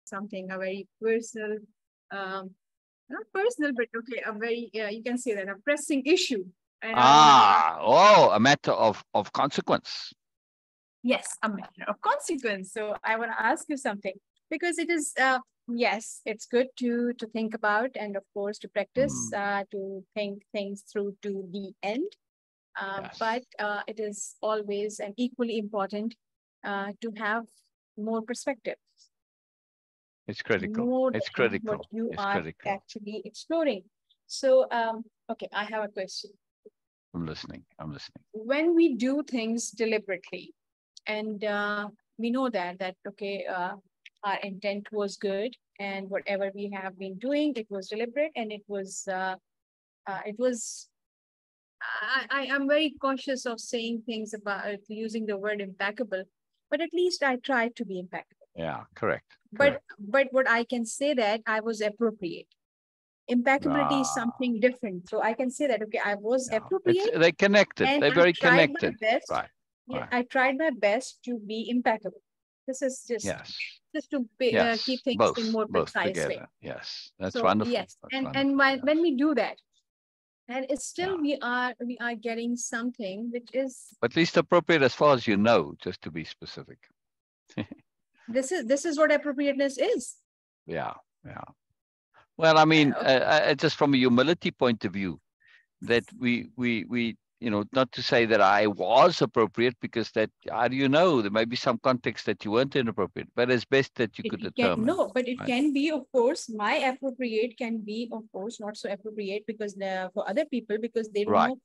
something, a very personal, not personal, but okay, a very, you can say that, a pressing issue. And a matter of consequence. Yes, a matter of consequence. So I want to ask you something, because it is, yes, it's good to think about, and of course to practice, to think things through to the end. But it is always and equally important to have more perspective. It's critical. More it's than critical. what you it's are critical. actually exploring. So, okay, I have a question. I'm listening. When we do things deliberately, and we know that okay, our intent was good, and whatever we have been doing, it was deliberate, and it was I am very cautious of saying things about using the word impeccable, but at least I tried to be impeccable. Yeah, correct. But what I can say that I was appropriate. Impeccability is something different. So I can say that, okay, I was appropriate. They're connected. They're very connected. Best, right. Yeah, I tried my best to be impeccable. This is just to keep things in more precise way. Yes, that's so, wonderful. Yes, that's and when we do that, and it's still we are getting something which is at least appropriate as far as you know, just to be specific. This is what appropriateness is. Yeah. Well, I mean, just from a humility point of view, that we not to say that I was appropriate, because that, how do you know? There may be some context that you weren't inappropriate, but as best that you could determine. No, but it can be, of course, my appropriate can be, of course, not so appropriate because for other people, because they don't know,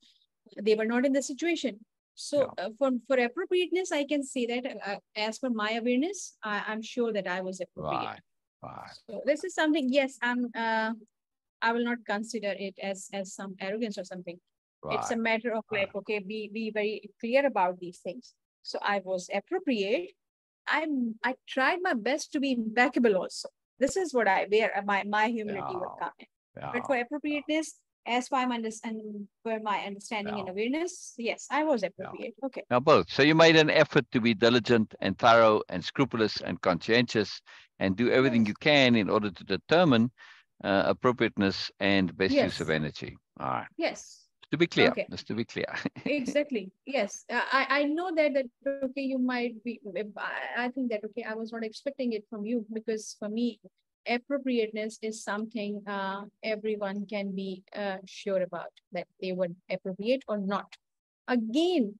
they were not in the situation. So for appropriateness, I can say that as per my awareness, I'm sure that I was appropriate. Right. So this is something, yes, I will not consider it as some arrogance or something. Right. It's a matter of like, okay, be very clear about these things. So I was appropriate. I tried my best to be impeccable also. This is what where my humility would come in. But for appropriateness, as for my understanding and awareness, yes, I was appropriate. Okay. Now both. So you made an effort to be diligent and thorough and scrupulous and conscientious and do everything you can in order to determine appropriateness and best use of energy. All right. Yes. To be clear, just to be clear. Exactly. Yes. I know that okay, you might be, I think that, okay, I was not expecting it from you, because for me, appropriateness is something everyone can be sure about, that they would appropriate or not. Again,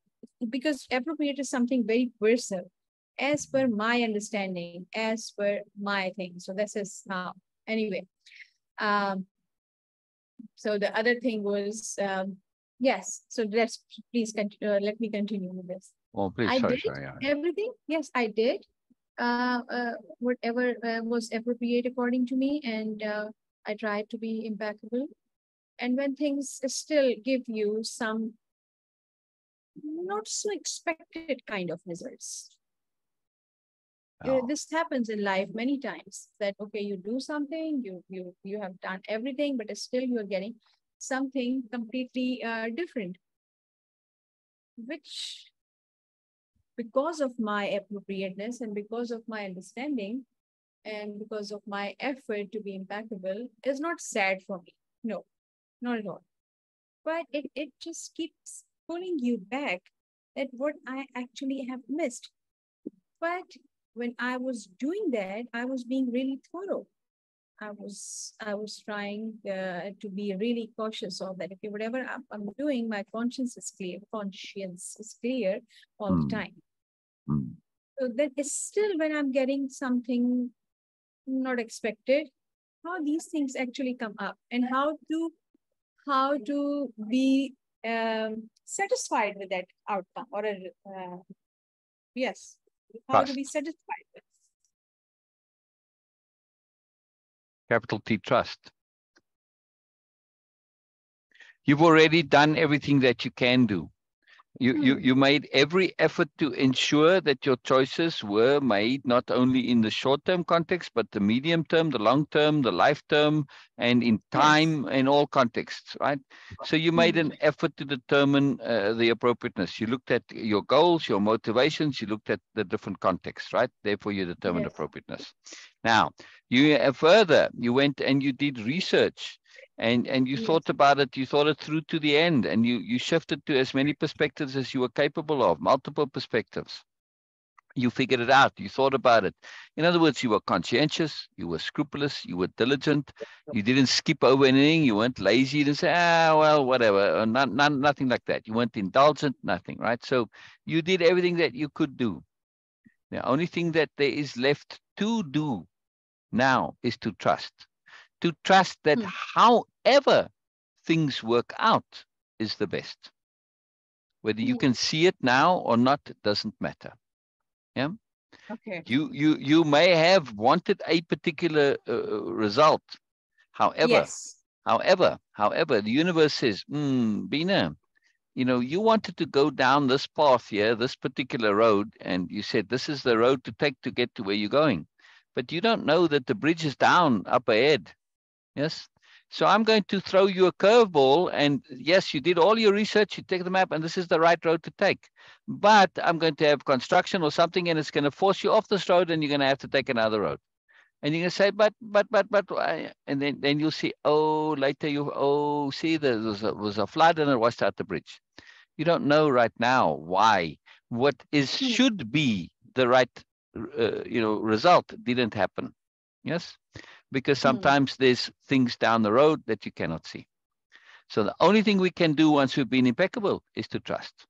because appropriate is something very personal, as per my understanding, as per my thing. So this is now, anyway. So the other thing was, yes. So please continue. Let me continue with this. Oh, please. I did everything. Yes, I did. Whatever was appropriate according to me, and I tried to be impeccable. And when things still give you some not so expected kind of results. This happens in life many times, that okay, you do something, you have done everything, but still you are getting something completely different, which, because of my appropriateness and because of my understanding and because of my effort to be impeccable, is not sad for me. No, not at all. But it just keeps pulling you back at what I actually have missed. But when I was doing that, I was being really thorough. I was trying to be really cautious of that. Okay, whatever I'm doing, my conscience is clear. Conscience is clear all the time. So that is still when I'm getting something not expected, how these things actually come up, and how to be satisfied with that outcome, or yes. How to be satisfied with. Capital T, trust. You've already done everything that you can do. You made every effort to ensure that your choices were made not only in the short-term context, but the medium-term, the long-term, the life-term, and in time, in all contexts, right? So you made an effort to determine the appropriateness. You looked at your goals, your motivations, you looked at the different contexts, right? Therefore, you determined appropriateness. Now, Further, you went and you did research, and you Yes. thought about it. You thought it through to the end, and you shifted to as many perspectives as you were capable of, multiple perspectives. You figured it out. You thought about it. In other words, you were conscientious, you were scrupulous, you were diligent. You didn't skip over anything. You weren't lazy. You didn't say, well, whatever. Or nothing like that. You weren't indulgent, nothing, right? So you did everything that you could do. The only thing that there is left to do now is to trust. To trust that however things work out is the best. Whether you can see it now or not, it doesn't matter. Yeah. Okay. You may have wanted a particular result. However, Yes. the universe says, Beena, you wanted to go down this path here, this particular road, and you said this is the road to take to get to where you're going. But you don't know that the bridge is down up ahead. Yes. So I'm going to throw you a curveball, and yes, you did all your research, you take the map, and this is the right road to take. But I'm going to have construction or something, and it's going to force you off this road, and you're going to have to take another road. And you're going to say, but, and then you'll see, later see, there was a flood, and it washed out the bridge. You don't know right now why. What should be the right, result didn't happen. Yes. Because sometimes there's things down the road that you cannot see. So the only thing we can do once we've been impeccable is to trust.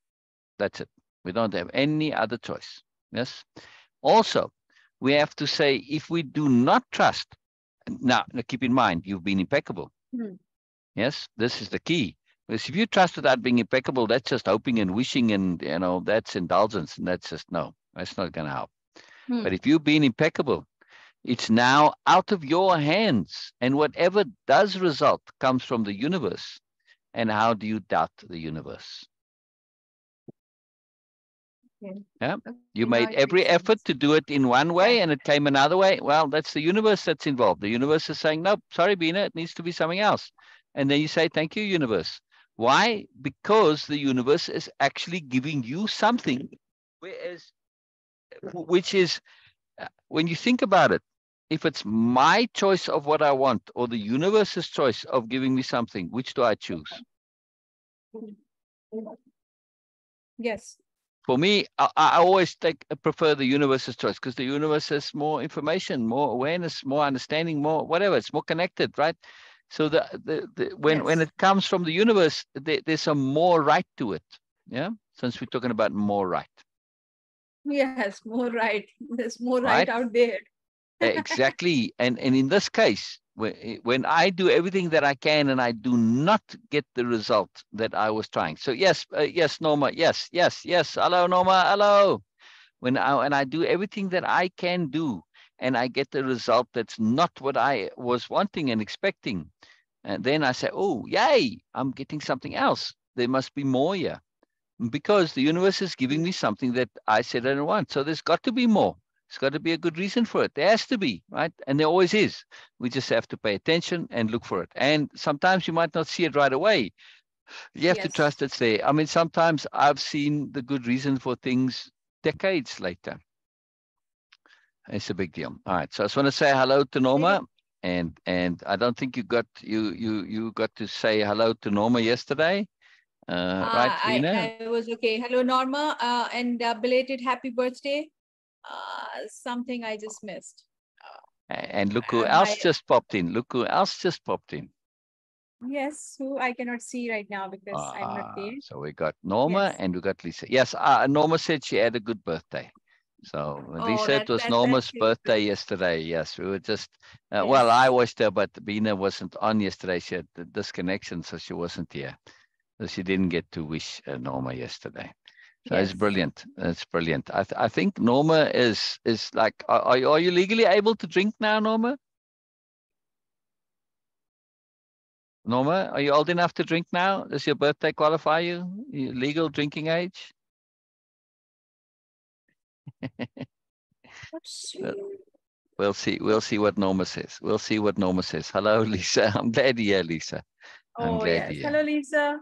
That's it. We don't have any other choice. Yes. Also, we have to say, if we do not trust, now keep in mind, you've been impeccable. Yes, this is the key. Because if you trust without being impeccable, that's just hoping and wishing, and that's indulgence, and that's just that's not going to help. But if you've been impeccable, it's now out of your hands, and whatever does result comes from the universe. And how do you doubt the universe? Okay. Yeah, Okay, you now made it every makes sense. effort to do it in one way, and it came another way. Well, that's the universe that's involved. The universe is saying, nope, sorry, Beena, it needs to be something else. And then you say, thank you, universe. Why? Because the universe is actually giving you something, which is, when you think about it, if it's my choice of what I want or the universe's choice of giving me something, which do I choose? Yes. For me, I always prefer the universe's choice, because the universe has more information, more awareness, more understanding, more whatever. It's more connected, right? So when it comes from the universe, there's some more right to it. Yeah, since we're talking about more right. Yes, more right. There's more right Right? out there. Exactly. And in this case, when I do everything that I can and I do not get the result that I was trying. So yes, Norma. Yes. Hello, Norma. Hello. When I do everything that I can do and I get the result that's not what I was wanting and expecting, and then I say, oh, yay, I'm getting something else. There must be more here, because the universe is giving me something that I said I don't want. So there's got to be more. There's got to be a good reason for it. There has to be, right? And there always is. We just have to pay attention and look for it. And sometimes you might not see it right away. You have to trust it's there. I mean, sometimes I've seen the good reason for things decades later. It's a big deal. All right. So I just want to say hello to Norma. And I don't think you got to say hello to Norma yesterday. Right, Beena? I was okay. Hello, Norma, and belated happy birthday. Something I just missed. And look who else just popped in. Look who else just popped in. Yes, who I cannot see right now because I'm not there. So we got Norma and we got Lisa. Yes, Norma said she had a good birthday. So Lisa, it was Norma's birthday yesterday. Yes, we were just, well, I wished her, but Beena wasn't on yesterday. She had the disconnection, so she wasn't here. So she didn't get to wish Norma yesterday. So it's brilliant. It's brilliant. I think Norma is like, are you legally able to drink now, Norma? Norma, are you old enough to drink now? Does your birthday qualify you? Legal drinking age? We'll see. We'll see what Norma says. We'll see what Norma says. Hello, Lisa. I'm glad you're here, Lisa. I'm glad you're here. Hello, Lisa.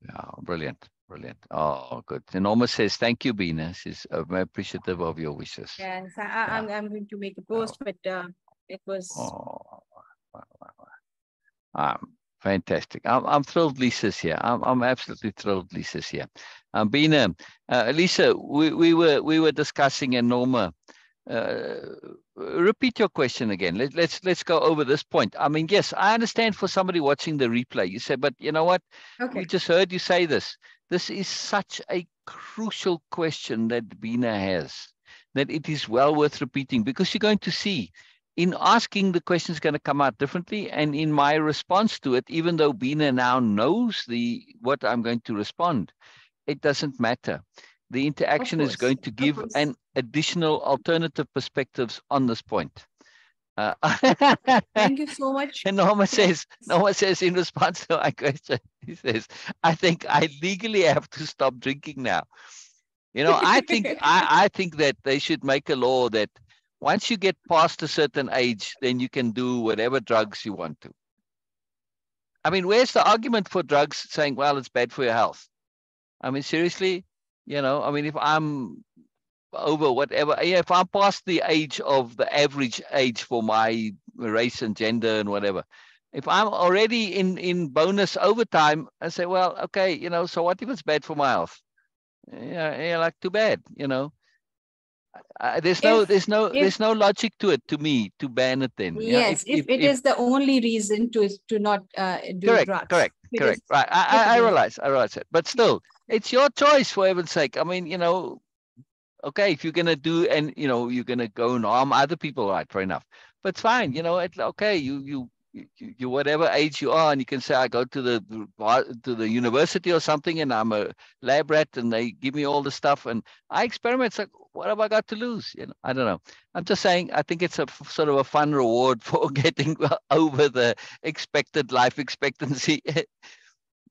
Yeah, brilliant. Brilliant. Oh, good. And Norma says, thank you, Beena. She's very appreciative of your wishes. Yes, I'm going to make a post, but It was. Oh, wow, wow, wow. Fantastic. I'm thrilled Lisa's here. I'm absolutely thrilled Lisa's here. Beena, Lisa, we were discussing, and Norma, repeat your question again. Let's go over this point. I mean, yes, I understand for somebody watching the replay. You say, but you know what? Okay. We just heard you say this. This is such a crucial question that Beena has, that it is well worth repeating, because you're going to see in asking the question is going to come out differently. And in my response to it, even though Beena now knows what I'm going to respond, it doesn't matter. The interaction is going to Of give course. an additional alternative perspectives on this point. Thank you so much. And Yes. Norma says in response to my question, he says, I think I legally have to stop drinking now. You know, I think that they should make a law that once you get past a certain age, then you can do whatever drugs you want to. I mean, where's the argument for drugs saying, well, it's bad for your health? I mean, seriously, you know, I mean, if I'm over whatever, if I'm past the age of the average age for my race and gender and whatever, if I'm already in bonus overtime, I say, well, okay, you know, so what if it's bad for my health? Yeah, like too bad, you know. There's If no logic to it, to me, to ban it then. Yeah, yes, if it is the only reason to not do correct, drugs, correct, because correct. Right. if it I is, realize it. But still, it's your choice, for heaven's sake. I mean, you know, okay, if you're gonna do, and you know, you're gonna go and harm other people, right? Fair enough. But it's fine, you know, it's okay, you whatever age you are, and you can say, I go to the university or something, and I'm a lab rat, and they give me all the stuff, and I experiment. It's like, what have I got to lose? You know, I don't know. I'm just saying, I think it's a sort of a fun reward for getting over the expected life expectancy. Here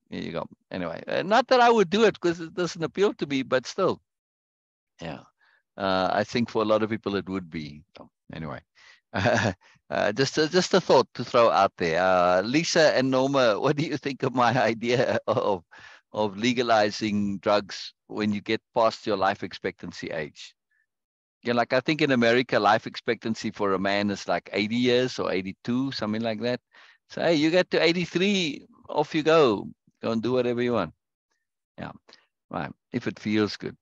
you go. Anyway, not that I would do it because it doesn't appeal to me, but still, yeah. I think for a lot of people it would be. So anyway, just a thought to throw out there. Lisa and Norma, what do you think of my idea of legalizing drugs when you get past your life expectancy age? Yeah, like I think in America, life expectancy for a man is like 80 years or 82, something like that. So hey, you get to 83, off you go. Go and do whatever you want. Yeah, right. If it feels good.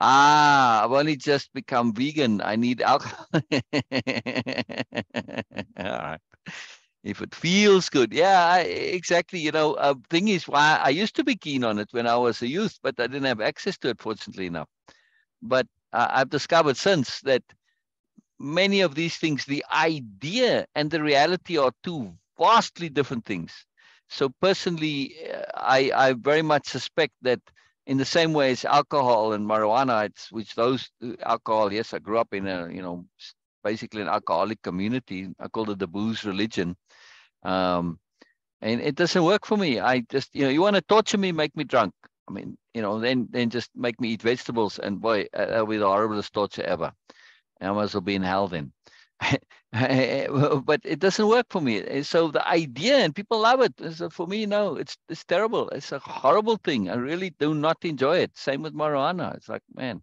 I've only just become vegan. I need alcohol. All right. If it feels good. Yeah, exactly. You know, thing is, why I used to be keen on it when I was a youth, but I didn't have access to it, fortunately enough. But I've discovered since that many of these things, the idea and the reality are two vastly different things. So personally, I very much suspect that in the same way as alcohol and marijuana, which those alcohol, yes, I grew up in a, you know, basically an alcoholic community. I called it the booze religion. Um, and it doesn't work for me. I just, you know, you want to torture me, make me drunk. I mean, you know, then just make me eat vegetables, and boy, that'll be the horriblest torture ever. I might as well be in hell then. But it doesn't work for me. So the idea, and people love it. So for me, no, it's terrible. It's a horrible thing. I really do not enjoy it. Same with marijuana. It's like, man,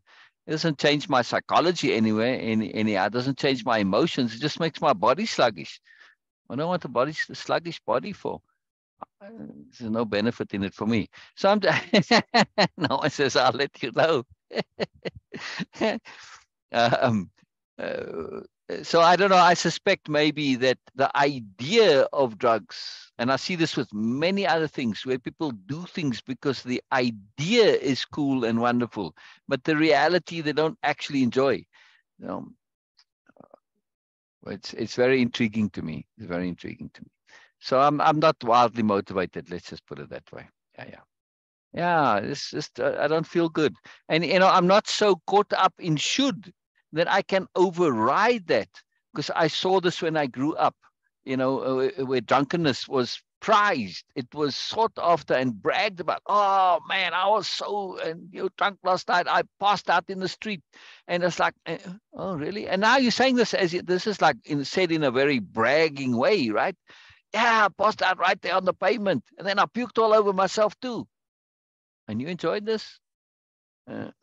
it doesn't change my psychology anyway. It doesn't change my emotions. It just makes my body sluggish. I don't want a sluggish body for. There's no benefit in it for me. So I'm. No one says I'll let you know. um, uh, so I don't know. I suspect maybe that the idea of drugs, and I see this with many other things, where people do things because the idea is cool and wonderful, but the reality they don't actually enjoy. You know, it's very intriguing to me. It's very intriguing to me. So I'm not wildly motivated. Let's just put it that way. Yeah. Yeah, it's just I don't feel good, and you know I'm not so caught up in should that I can override that, because I saw this when I grew up. You know, where drunkenness was prized, it was sought after and bragged about. Oh man, I was so drunk last night. I passed out in the street, and it's like, oh really? And now you're saying this this is like said in a very bragging way, right? Yeah, I passed out right there on the pavement, and then I puked all over myself too. And you enjoyed this? I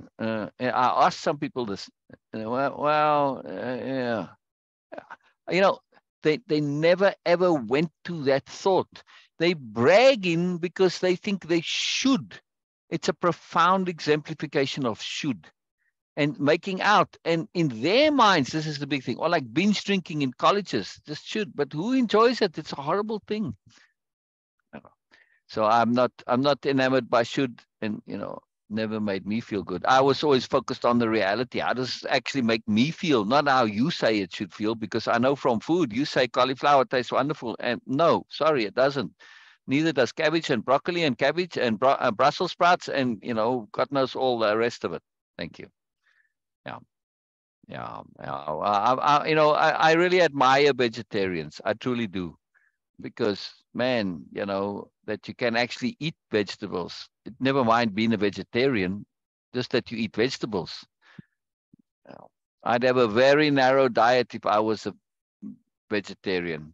asked some people this. Yeah. You know, they never ever went to that thought. They bragging because they think they should. It's a profound exemplification of should and making out. And in their minds, this is the big thing. Or like binge drinking in colleges, just should. But who enjoys it? It's a horrible thing. So I'm not enamored by should, and never made me feel good. I was always focused on the reality. How does it actually make me feel, not how you say it should feel, because I know from food, you say cauliflower tastes wonderful. And no, sorry, it doesn't. Neither does cabbage and broccoli and cabbage and Brussels sprouts and, God knows all the rest of it. Thank you. Yeah. Yeah. I really admire vegetarians. I truly do. Because, man, that you can actually eat vegetables. Never mind being a vegetarian, just that you eat vegetables. I'd have a very narrow diet if I was a vegetarian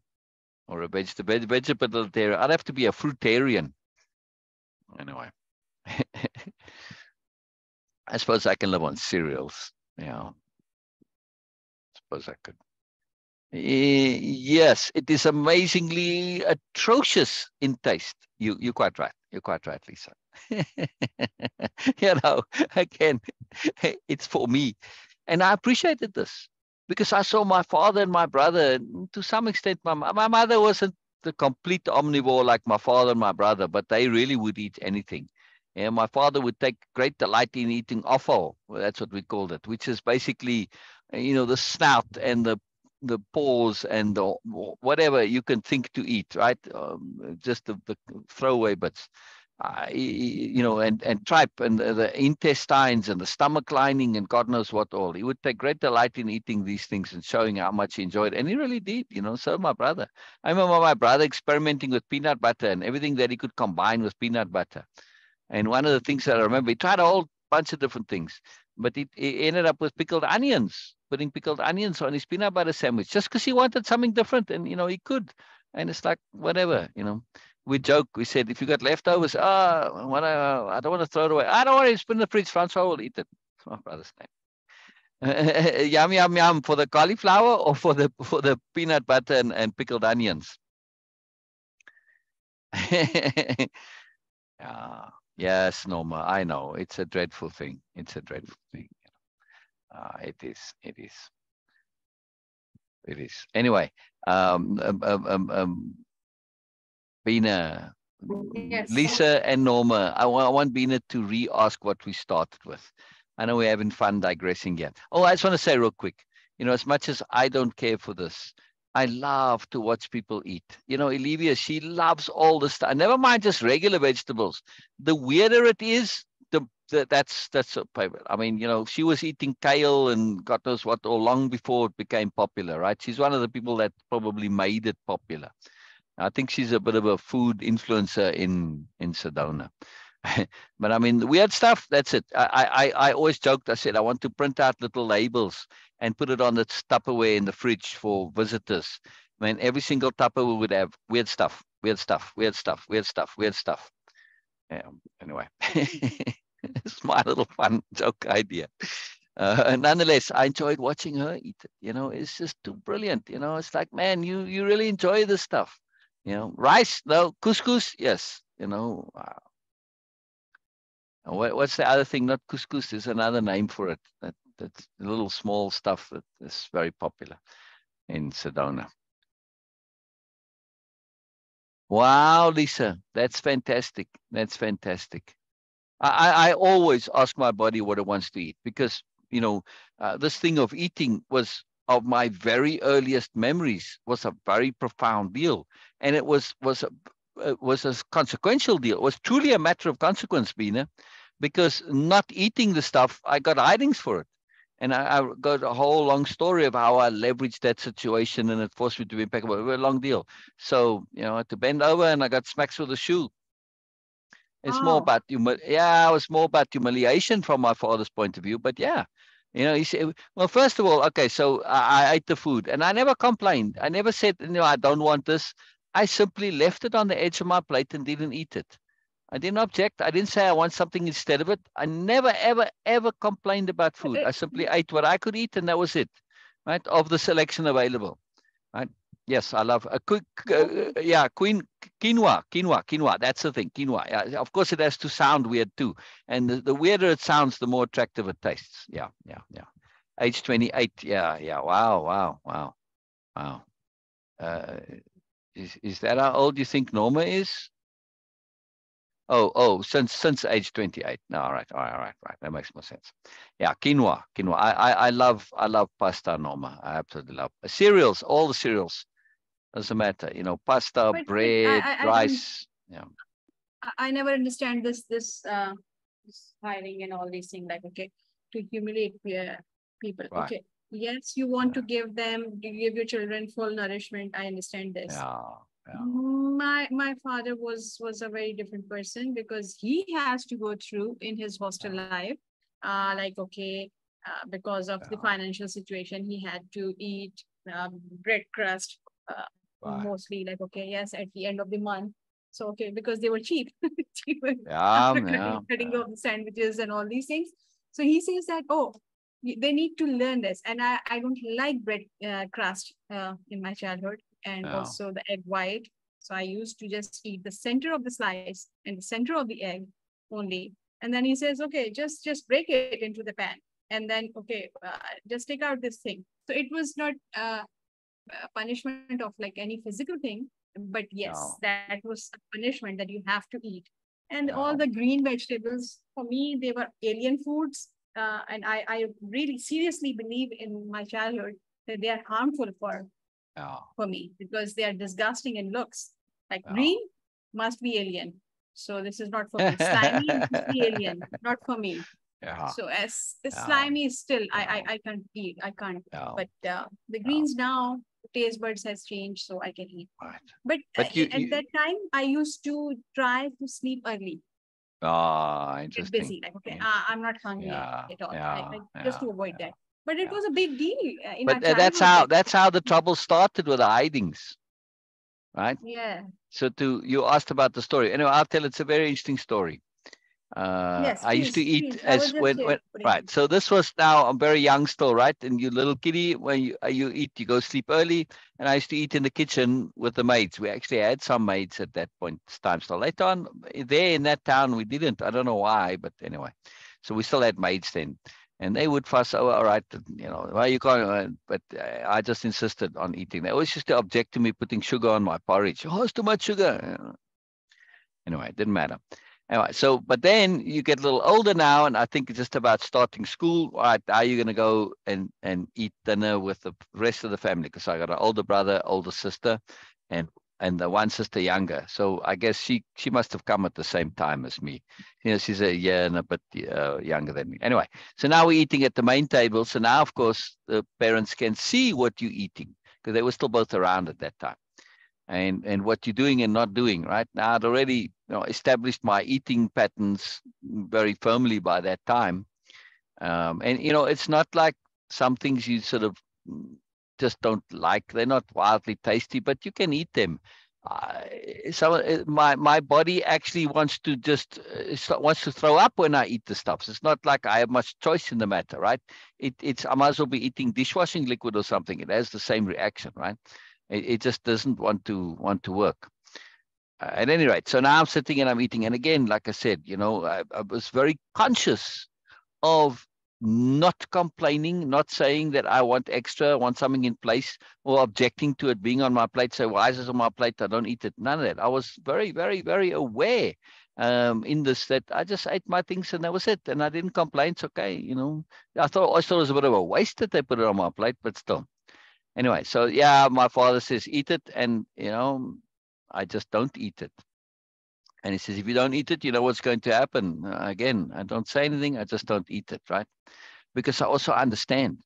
or a vegetarian. I'd have to be a fruitarian. Anyway, I suppose I can live on cereals. Yeah, I suppose I could. Yes, it is amazingly atrocious in taste. You're quite right. You're quite right, Lisa. Again, it's for me. And I appreciated this because I saw my father and my brother, and to some extent, my mother wasn't the complete omnivore like my father and my brother, but they really would eat anything. And my father would take great delight in eating offal. Well, that's what we called it, which is basically, the snout and the paws and the whatever you can think to eat, right? Just the throwaway bits, and tripe and the intestines and the stomach lining and God knows what all. He would take great delight in eating these things and showing how much he enjoyed. And he really did, so my brother. I remember my brother experimenting with peanut butter and everything that he could combine with peanut butter. And one of the things that I remember, he tried a whole bunch of different things, but he ended up with pickled onions, putting pickled onions on his peanut butter sandwich, just because he wanted something different, and he could. And it's like whatever, We joke. We said, if you got leftovers, I don't want to throw it away. I don't want to put in the fridge. Francois will eat it. That's my brother's name. Yum yum yum for the cauliflower or for the peanut butter and pickled onions. Yeah. Yes, Norma, I know. It's a dreadful thing. It's a dreadful thing. It is. It is. It is. Anyway, Beena, Yes. Lisa and Norma, I want Beena to re-ask what we started with. I know we're having fun digressing yet. Oh, I just want to say real quick, as much as I don't care for this, I love to watch people eat. Olivia, she loves all the stuff. Never mind just regular vegetables. The weirder it is, that's a favorite. I mean, she was eating kale and God knows what all long before it became popular, right? She's one of the people that probably made it popular. I think she's a bit of a food influencer in Sedona. But I mean, the weird stuff, that's it. I always joked, I said, I want to print out little labels and put it on the Tupperware in the fridge for visitors. I mean, every single Tupperware would have weird stuff, weird stuff, weird stuff, weird stuff, weird stuff. Yeah, anyway, it's my little fun joke idea. Nonetheless, I enjoyed watching her eat it. It's just too brilliant. It's like, man, you really enjoy this stuff. Rice, no, couscous, yes. What's the other thing? Not couscous. There's another name for it. That's a little small stuff that is very popular in Sedona. Wow, Lisa, that's fantastic. That's fantastic. I always ask my body what it wants to eat because, this thing of eating was of my very earliest memories, was a very profound deal. And it was a consequential deal. It was truly a matter of consequence, Beena, because not eating the stuff, I got hidings for it. And I got a whole long story of how I leveraged that situation and it forced me to be impeccable. It was a long deal. So, I had to bend over and I got smacks with a shoe. It's more about it was more about humiliation from my father's point of view. But yeah, he said, well, first of all, okay, so I ate the food and I never complained. I never said, I don't want this. I simply left it on the edge of my plate and didn't eat it. I didn't object. I didn't say I want something instead of it. I never, ever, ever complained about food. I simply ate what I could eat and that was it, right? Of the selection available. right? Yes, I love a quick, yeah, quinoa. That's the thing, quinoa. Yeah, of course, it has to sound weird too, and the weirder it sounds, the more attractive it tastes. Yeah. Age 28. Yeah. Wow. Uh, is that how old you think Norma is? Oh, since age 28. No, all right. That makes more sense. Yeah, quinoa. I love pasta, Norma. I absolutely love cereals. All the cereals. Doesn't matter, pasta, but bread, I don't, rice. Yeah. I never understand this hiring and all these things, like, okay, to humiliate people. Right. Okay, yes, you want Yeah. to give them, to give your children full nourishment. I understand this. Yeah. My father was a very different person, because he has to go through in his hostel Yeah. life, like, okay, because of the Yeah. financial situation, he had to eat bread crust, Right. mostly, like, okay, yes, at the end of the month. So, okay, because they were cheap, cheaper Yeah. after Yeah. cutting Yeah. off the sandwiches and all these things. So he says that, oh, they need to learn this. And I don't like bread crust in my childhood, and Yeah. also the egg white. So I used to just eat the center of the slice and the center of the egg only. And then he says, okay, just break it into the pan. And then, okay, just take out this thing. So it was not punishment of like any physical thing, but yes, Yeah. that was a punishment that you have to eat. And all Yeah. the green vegetables, for me, they were alien foods. And I really seriously believe in my childhood that they are harmful Yeah. for me, because they are disgusting in looks. Like Yeah. green must be alien. So this is not for me. Slimy must be alien, not for me. Yeah. So as the Yeah. slimy is still, Yeah. I can't eat. I can't. Yeah. But the Yeah. greens now, taste buds has changed, so I can eat. Right. But But at that time, I used to try to sleep early, get interesting. busy. Like, okay, I'm not Interesting. hungry Yeah. at all. Yeah. I just Yeah. to avoid Yeah. that. But it Yeah. was a big deal in But our childhood. That that's how the trouble started with the hidings, right? yeah, So you asked about the story. Anyway, I'll tell. It's a very interesting story. yes, I used to eat please. I was as just when putting right. it. So this was now I'm very young still, right? And you little kiddie, when you eat, you go sleep early. And I used to eat in the kitchen with the maids. We actually had some maids at that point in time. So later on, there in that town, we didn't. I don't know why, but anyway. So we still had maids then, and they would fuss. Oh, all right, well, you can't. But I just insisted on eating. They always used to object to me putting sugar on my porridge. Oh, it's too much sugar. Anyway, it didn't matter. Anyway, so, but then you get a little older now, and I think it's just about starting school. All right, are you going to go and eat dinner with the rest of the family? Because I got an older brother, older sister, and the one sister younger. So I guess she must have come at the same time as me. She's a year and a bit younger than me. Anyway, so now we're eating at the main table. So now, of course, the parents can see what you're eating, because they were still both around at that time, and what you're doing and not doing. Right now, I'd already established my eating patterns very firmly by that time. And it's not like some things you sort of just don't like. They're not wildly tasty, but you can eat them. My body actually wants to wants to throw up when I eat the stuff. It's not like I have much choice in the matter, right? It's I might as well be eating dishwashing liquid or something. It has the same reaction, right? It just doesn't want to work. At any rate, so now I'm sitting and I'm eating, and again, like I said, I was very conscious of not complaining, not saying that I want extra, want something in place, or objecting to it being on my plate. Say, why is this on my plate? I don't eat it. None of that. I was very, very, very aware in this, that I just ate my things and that was it. And I didn't complain. It's okay. I thought it was a bit of a waste that they put it on my plate, but still. Anyway, so yeah, my father says, eat it. And, I just don't eat it. And he says, if you don't eat it, you know what's going to happen. Again, I don't say anything. I just don't eat it, right? Because I also understand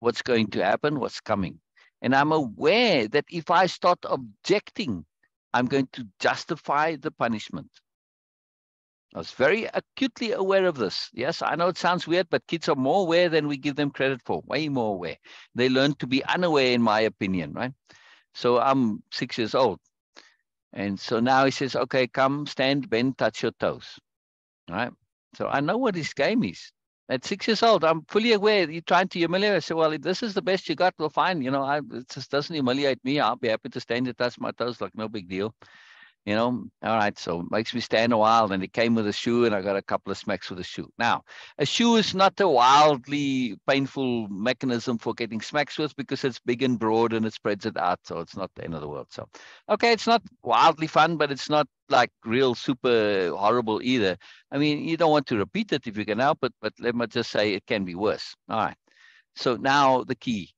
what's going to happen, what's coming. And I'm aware that if I start objecting, I'm going to justify the punishment. I was very acutely aware of this. Yes, I know it sounds weird, but kids are more aware than we give them credit for, way more aware. They learn to be unaware, in my opinion, right? So I'm 6 years old. And so now he says, okay, come, stand, bend, touch your toes. All right. So I know what his game is. At 6 years old, I'm fully aware you're trying to humiliate. I say, well, if this is the best you got, well, fine. It just doesn't humiliate me. I'll be happy to stand and touch my toes, like no big deal. All right, so makes me stand a while. And it came with a shoe, and I got a couple of smacks with a shoe. Now, a shoe is not a wildly painful mechanism for getting smacks with, because it's big and broad and it spreads it out, so it's not the end of the world. So, okay, it's not wildly fun, but it's not like real super horrible either. I mean, you don't want to repeat it if you can help it, but let me just say it can be worse. All right, so now the key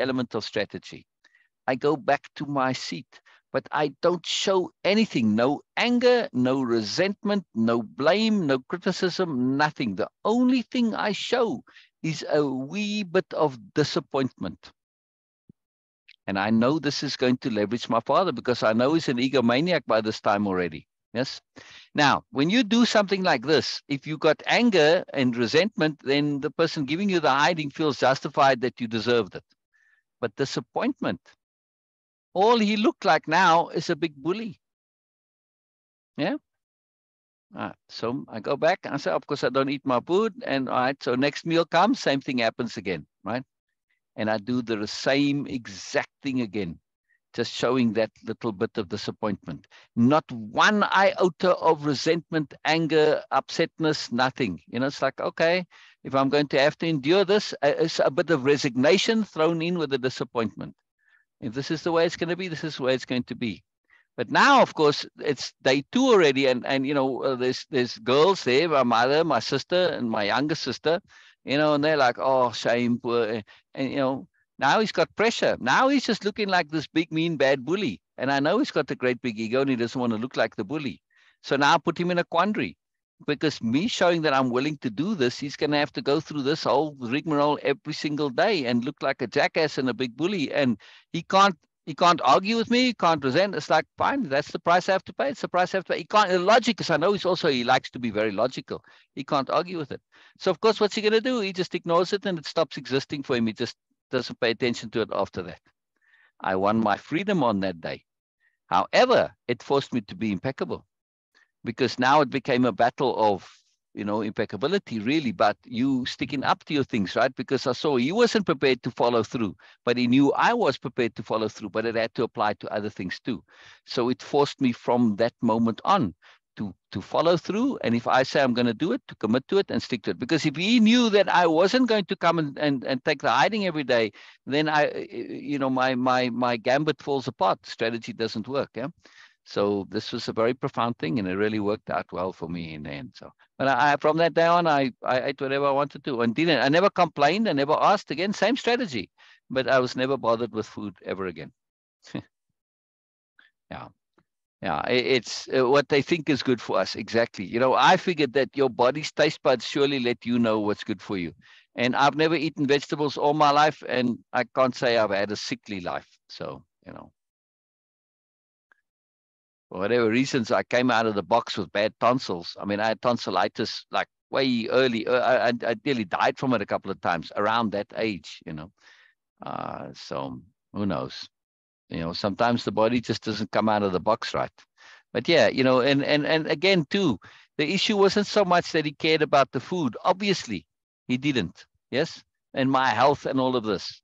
element of strategy. I go back to my seat, but I don't show anything. No anger, no resentment, no blame, no criticism, nothing. The only thing I show is a wee bit of disappointment. And I know this is going to leverage my father, because I know he's an egomaniac by this time already. Yes. Now, when you do something like this, if you got anger and resentment, then the person giving you the hiding feels justified that you deserved it. But disappointment, all he looked like now is a big bully. Yeah. So I go back and I say, of course, I don't eat my food. And all right, so next meal comes, same thing happens again, right? And I do the same exact thing again, just showing that little bit of disappointment. Not one iota of resentment, anger, upsetness, nothing. It's like, okay, if I'm going to have to endure this, it's a bit of resignation thrown in with the disappointment. If this is the way it's going to be, this is the way it's going to be. But now, of course, it's day 2 already, and there's girls there, my mother, my sister, and my younger sister, and they're like, oh, shame, poor, and now he's got pressure. Now he's just looking like this big, mean, bad bully, and I know he's got a great big ego, and he doesn't want to look like the bully. So now I put him in a quandary, because me showing that I'm willing to do this, he's going to have to go through this whole rigmarole every single day and look like a jackass and a big bully, and he can't argue with me. He can't resent. It's like, fine, that's the price I have to pay. It's the price I have to pay. He can't, logic, because I know he likes to be very logical. He can't argue with it. So, of course, what's he going to do? He just ignores it, and it stops existing for him. He just doesn't pay attention to it after that. I won my freedom on that day. However, it forced me to be impeccable, because now it became a battle of, impeccability, really, but you sticking up to your things, right? Because I saw he wasn't prepared to follow through, but he knew I was prepared to follow through, but it had to apply to other things too. So it forced me from that moment on to follow through. And if I say I'm going to do it, to commit to it and stick to it. Because if he knew that I wasn't going to come and take the hiding every day, then my gambit falls apart. Strategy doesn't work. Yeah. So this was a very profound thing, and it really worked out well for me in the end. So, but from that day on, I ate whatever I wanted to, and I never complained. I never asked again. Same strategy, but I was never bothered with food ever again. Yeah. Yeah, it's what they think is good for us. Exactly. I figured that your body's taste buds surely let you know what's good for you. And I've never eaten vegetables all my life, and I can't say I've had a sickly life. So, for whatever reasons, I came out of the box with bad tonsils. I mean, I had tonsillitis like way early. I nearly died from it a couple of times around that age, So who knows? Sometimes the body just doesn't come out of the box right. But yeah, and again, too, the issue wasn't so much that he cared about the food. Obviously, he didn't. Yes. And my health and all of this,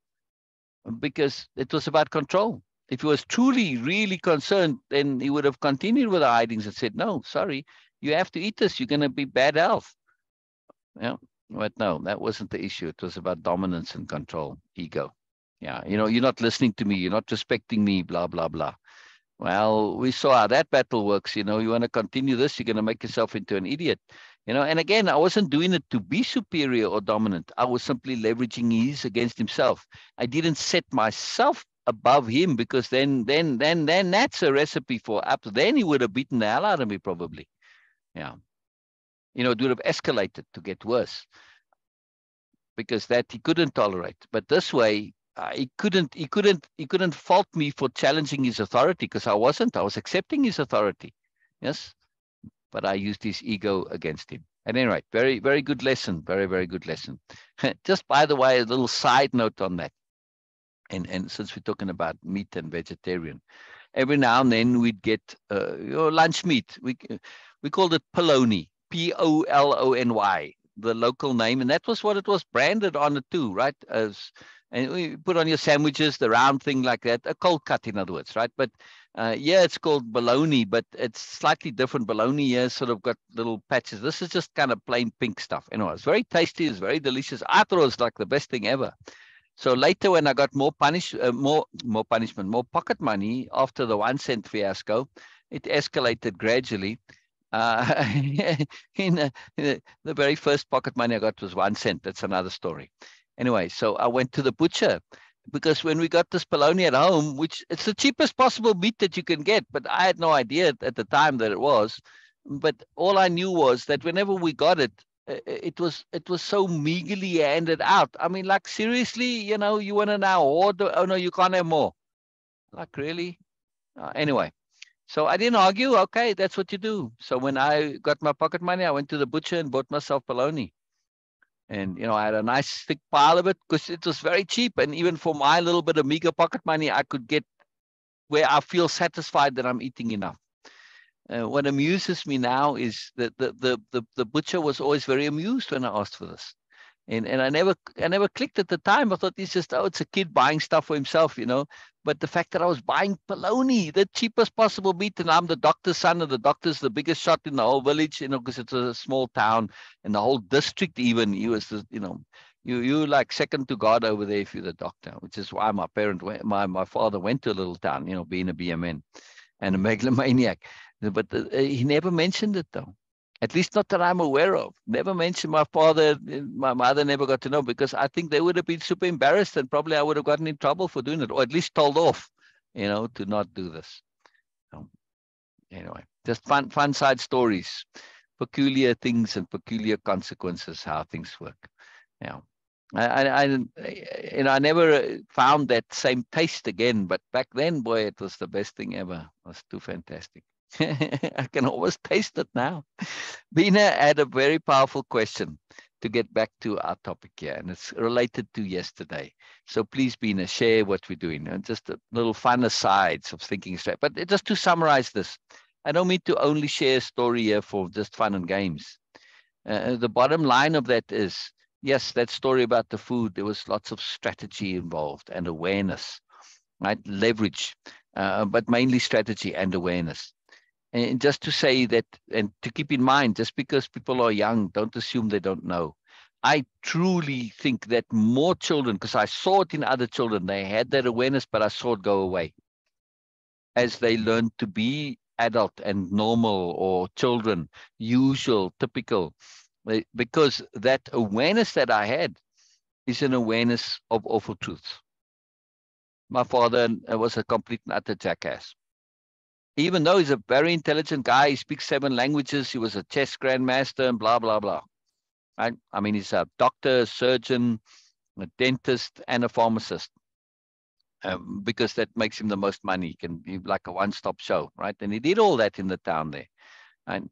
because it was about control. If he was truly, really concerned, then he would have continued with the hidings and said, no, sorry, you have to eat this. You're going to be bad health. Yeah. But no, that wasn't the issue. It was about dominance and control, ego. Yeah. You're not listening to me. You're not respecting me, blah, blah, blah. Well, we saw how that battle works. You want to continue this, you're going to make yourself into an idiot. And again, I wasn't doing it to be superior or dominant. I was simply leveraging his against himself. I didn't set myself above him, because then that's a recipe for up. Then he would have beaten the hell out of me probably. Yeah. It would have escalated to get worse, because that he couldn't tolerate. But this way, he couldn't fault me for challenging his authority, because I wasn't. I was accepting his authority. Yes. But I used his ego against him. At any rate, very, very good lesson. Very, very good lesson. Just by the way, a little side note on that. And since we're talking about meat and vegetarian, every now and then we'd get lunch meat. We called it polony, Polony. the local name, and that was what it was branded on it too, right? And we put on your sandwiches, the round thing like that, a cold cut, in other words, right? But yeah, it's called bologna, but it's slightly different. Bologna here sort of got little patches. This is just kind of plain pink stuff. Anyway, it's very tasty. It's very delicious. I thought it was like the best thing ever. So later, when I got more punishment, more pocket money after the 1 cent fiasco, it escalated gradually. In the very first pocket money I got was 1 cent. That's another story. Anyway, so I went to the butcher, because when we got this bologna at home, which it's the cheapest possible meat that you can get, but I had no idea at the time that it was. But all I knew was that whenever we got it, it was so meagerly handed out. I mean, like, seriously, you want an hour order? Oh no, you can't have more. Like, really? Anyway, so I didn't argue. Okay, that's what you do. So when I got my pocket money, I went to the butcher and bought myself bologna. And, I had a nice thick pile of it because it was very cheap. And even for my little bit of meager pocket money, I could get where I feel satisfied that I'm eating enough. What amuses me now is that the butcher was always very amused when I asked for this. And I never clicked at the time. I thought it's a kid buying stuff for himself, But the fact that I was buying bologna, the cheapest possible meat, and I'm the doctor's son, and the doctor's the biggest shot in the whole village, because it's a small town, and the whole district even, he was, you like second to God over there if you're the doctor, which is why my father went to a little town, being a BMN and a megalomaniac. But he never mentioned it, though. At least not that I'm aware of. Never mentioned my father. My mother never got to know, because I think they would have been super embarrassed, and probably I would have gotten in trouble for doing it, or at least told off, to not do this. So, anyway, just fun side stories, peculiar things and peculiar consequences, how things work. Yeah. I never found that same taste again, but back then, boy, it was the best thing ever. It was too fantastic. I can almost taste it now. Beena had a very powerful question to get back to our topic here, and it's related to yesterday. So please, Beena, share what we're doing, and just a little fun asides of thinking straight. But just to summarize this, I don't mean to only share a story here for just fun and games. The bottom line of that is, yes, that story about the food, there was lots of strategy involved and awareness, right? Leverage, but mainly strategy and awareness. And just to say that, and to keep in mind, just because people are young, don't assume they don't know. I truly think that more children, because I saw it in other children, they had that awareness, but I saw it go away as they learned to be adult and normal, or children, usual, typical. Because that awareness that I had is an awareness of awful truths. My father was a complete and utter jackass. Even though he's a very intelligent guy, he speaks 7 languages, he was a chess grandmaster and blah, blah, blah. Right? I mean, he's a doctor, surgeon, a dentist, and a pharmacist, because that makes him the most money. He can be like a one-stop show, right? And he did all that in the town there. And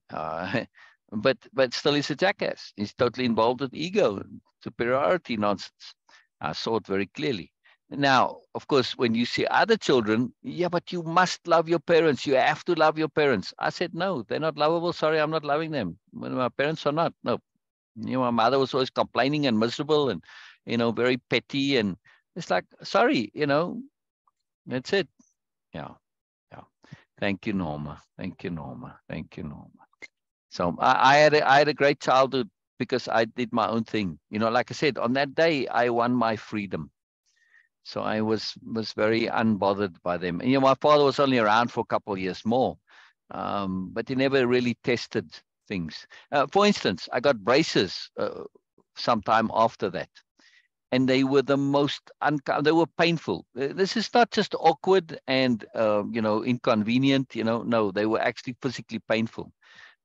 but still he's a jackass. He's totally involved with ego, superiority nonsense. I saw it very clearly. Now, of course, when you see other children, yeah, but you must love your parents. You have to love your parents. I said, no, they're not lovable. Sorry, I'm not loving them. When my parents are not. No. My mother was always complaining and miserable and, very petty. And it's like, sorry, that's it. Yeah. Yeah. Thank you, Norma. Thank you, Norma. Thank you, Norma. So I had a great childhood because I did my own thing. Like I said, on that day, I won my freedom. So I was very unbothered by them. And, my father was only around for a couple of years more, but he never really tested things. For instance, I got braces sometime after that, and they were the most they were painful. This is not just awkward and inconvenient. No, they were actually physically painful.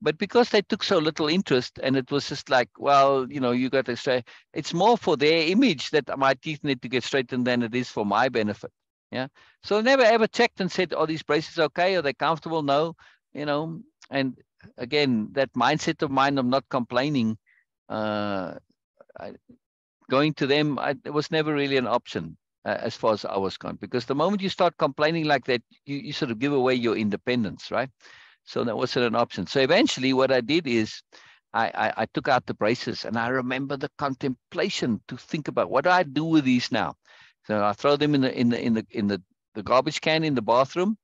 But because they took so little interest, and it was just like, well, you got to say, it's more for their image that my teeth need to get straightened than it is for my benefit. Yeah. So I never ever checked and said, are these braces okay? Are they comfortable? No. And again, that mindset of mine of not complaining, going to them, it was never really an option as far as I was concerned, because the moment you start complaining like that, you sort of give away your independence, right? So that wasn't an option. So eventually what I did is I took out the braces, and I remember the contemplation to think about, what do I do with these now? So I throw them in the garbage can in the bathroom.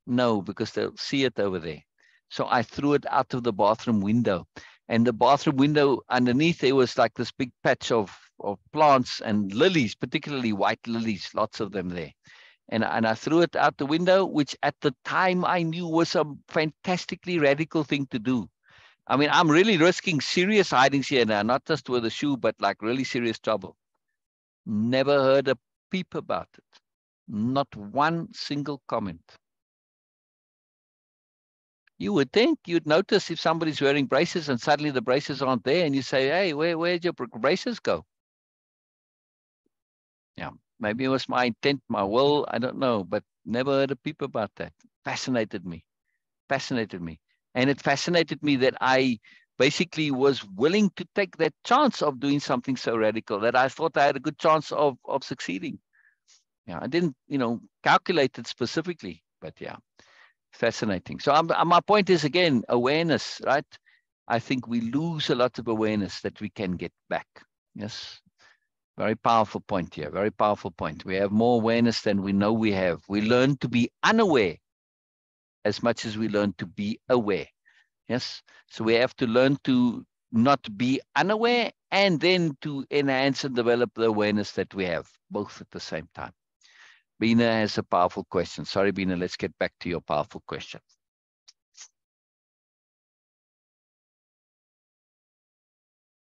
No, because they'll see it over there. So I threw it out of the bathroom window, and the bathroom window underneath there was like this big patch of plants and lilies, particularly white lilies, lots of them there. And I threw it out the window, which at the time I knew was a fantastically radical thing to do. I mean, I'm really risking serious hidings here now, not just with a shoe, but like really serious trouble. Never heard a peep about it. Not one single comment. You would think you'd notice if somebody's wearing braces and suddenly the braces aren't there, and you say, hey, where'd your braces go? Yeah, maybe it was my intent, my will, I don't know, but never heard a peep about that. Fascinated me. And it fascinated me that I basically was willing to take that chance of doing something so radical, that I thought I had a good chance of succeeding. Yeah, I didn't, calculate it specifically, but yeah, fascinating. So my point is, again, awareness, right? I think we lose a lot of awareness that we can get back. Yes. Very powerful point here. Very powerful point. We have more awareness than we know we have. We learn to be unaware as much as we learn to be aware. Yes. So we have to learn to not be unaware, and then to enhance and develop the awareness that we have, both at the same time. Beena has a powerful question. Sorry, Beena, let's get back to your powerful question.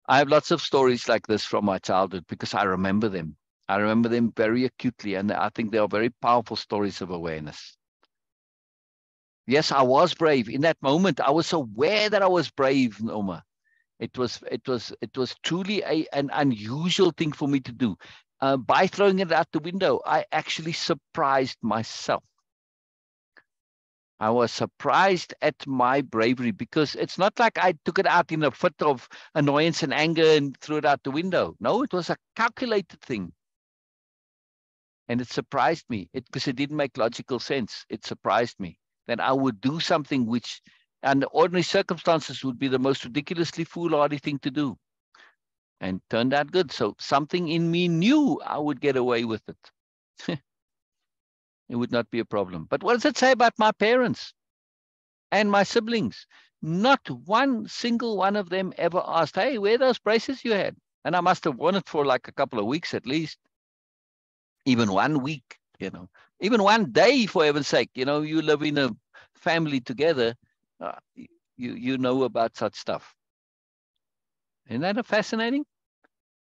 I have lots of stories like this from my childhood because I remember them. I remember them very acutely, and I think they are very powerful stories of awareness. Yes, I was brave. In that moment, I was aware that I was brave, Noma. It was truly an unusual thing for me to do. By throwing it out the window, I actually surprised myself. I was surprised at my bravery, because it's not like I took it out in a fit of annoyance and anger and threw it out the window. No, it was a calculated thing. And it surprised me because it didn't make logical sense. It surprised me that I would do something which, under ordinary circumstances, would be the most ridiculously foolhardy thing to do. And turned out good. So something in me knew I would get away with it. It would not be a problem. But what does it say about my parents and my siblings? Not one single one of them ever asked, hey, where are those braces you had? And I must have worn it for like a couple of weeks at least. Even 1 week, even 1 day, for heaven's sake. You live in a family together, you know about such stuff. Isn't that fascinating?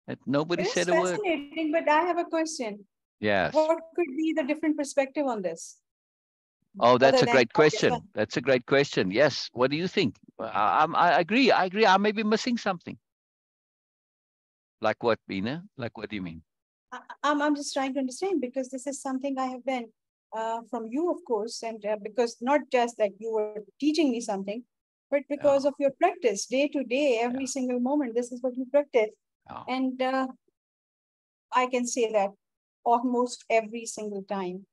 That nobody It is said a word. fascinating, but I have a question. Yes. What could be the different perspective on this? Oh, that's Other a than great question. That's a great question. Yes. What do you think? I agree. I may be missing something. Like what, Beena? Like what do you mean? I'm just trying to understand, because this is something I have been from you, of course, and because not just that you were teaching me something, but because Yeah. of your practice day to day, every Yeah. single moment, this is what you practice. Yeah. And I can say that almost every single time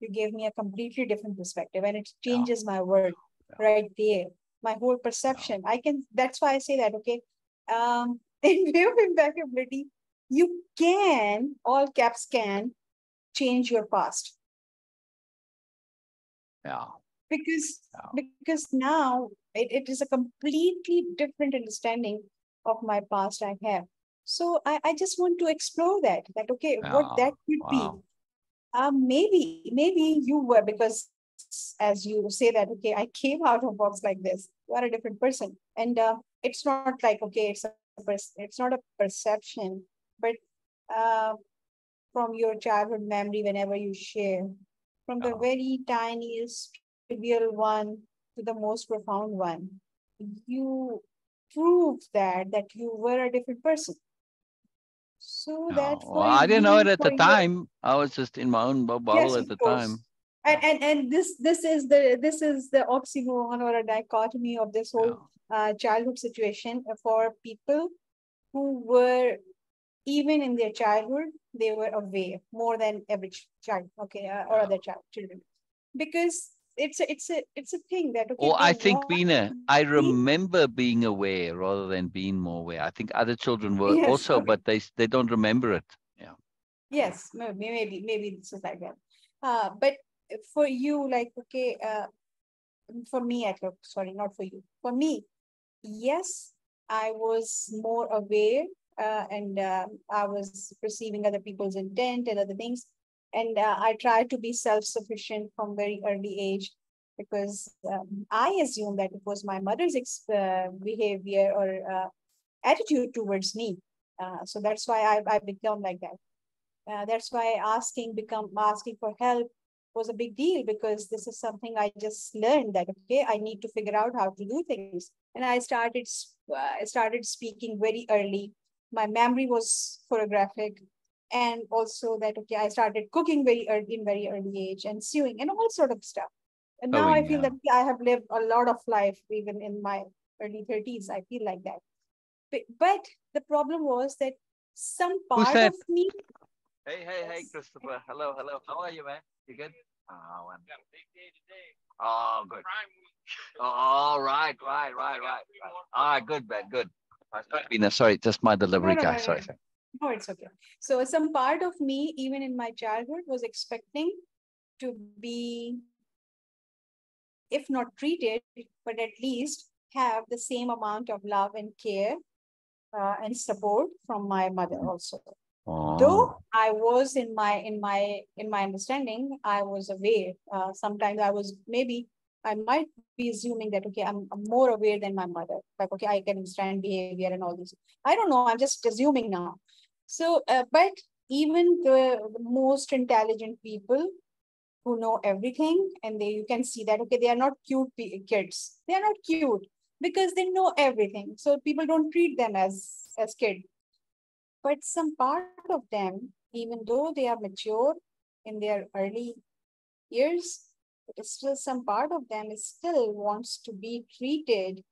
you gave me a completely different perspective, and it Yeah. changes my world Yeah. right there. My whole Yeah. perception. That's why I say that, okay. In view of impeccability, you can, all caps can, change your past. Yeah. Because Yeah. because now it is a completely different understanding of my past I have. So I just want to explore that, okay, what Yeah. that could be. Wow. Maybe you were, because as you say that, okay, I came out of box like this. You are a different person, and it's not like, okay, it's not a perception, but uh, from your childhood memory, whenever you share, from the Yeah. very tiniest trivial one to the most profound one, you proved that you were a different person. So Yeah. that Well, for I didn't know it you, at for the your time. I was just in my own bubble yes, at of the course. time. And Yeah. this is the oxymoron or a dichotomy of this whole Yeah. childhood situation for people who were, even in their childhood, they were aware more than average child, okay, or Yeah. other children, because it's a thing that, okay, Or they I think, want Beena, I me. remember being aware rather than being more aware. I think other children were Yes, also, okay. but they don't remember it. Yeah. Yes, maybe this is like that. But for you, like, okay, for me, sorry, not for you. For me, yes, I was more aware, and I was perceiving other people's intent and other things. And I tried to be self-sufficient from very early age, because I assumed that it was my mother's behavior or attitude towards me. So that's why I become like that. That's why asking for help was a big deal, because this is something I just learned that, okay, I need to figure out how to do things. And I started speaking very early. My memory was photographic, and also that, okay, I started cooking very early, in very early age, and sewing and all sort of stuff. And now I Sewing, feel yeah. that I have lived a lot of life, even in my early 30s. I feel like that. But the problem was that some Who's part that? of me. Hey, Yes. Christopher. Hello. How are you, man? You good? Oh, oh, good. Oh, right. All right, good, man, good. Sorry, Beena, sorry, just my No, delivery no, guy. no, no, Sorry. no. No, it's okay. So some part of me, even in my childhood, was expecting to be, if not treated, but at least have the same amount of love and care and support from my mother also. Though Oh, I was in my understanding, I was aware. Sometimes I was, maybe I might be assuming that, okay, I'm more aware than my mother. Like, okay, I can understand behavior and all this. I don't know. I'm just assuming now. So, but even the most intelligent people who know everything, and you can see that, okay, they are not cute kids. They are not cute because they know everything. So people don't treat them as kids. But some part of them, even though they are mature in their early years, but still some part of them is still wants to be treated,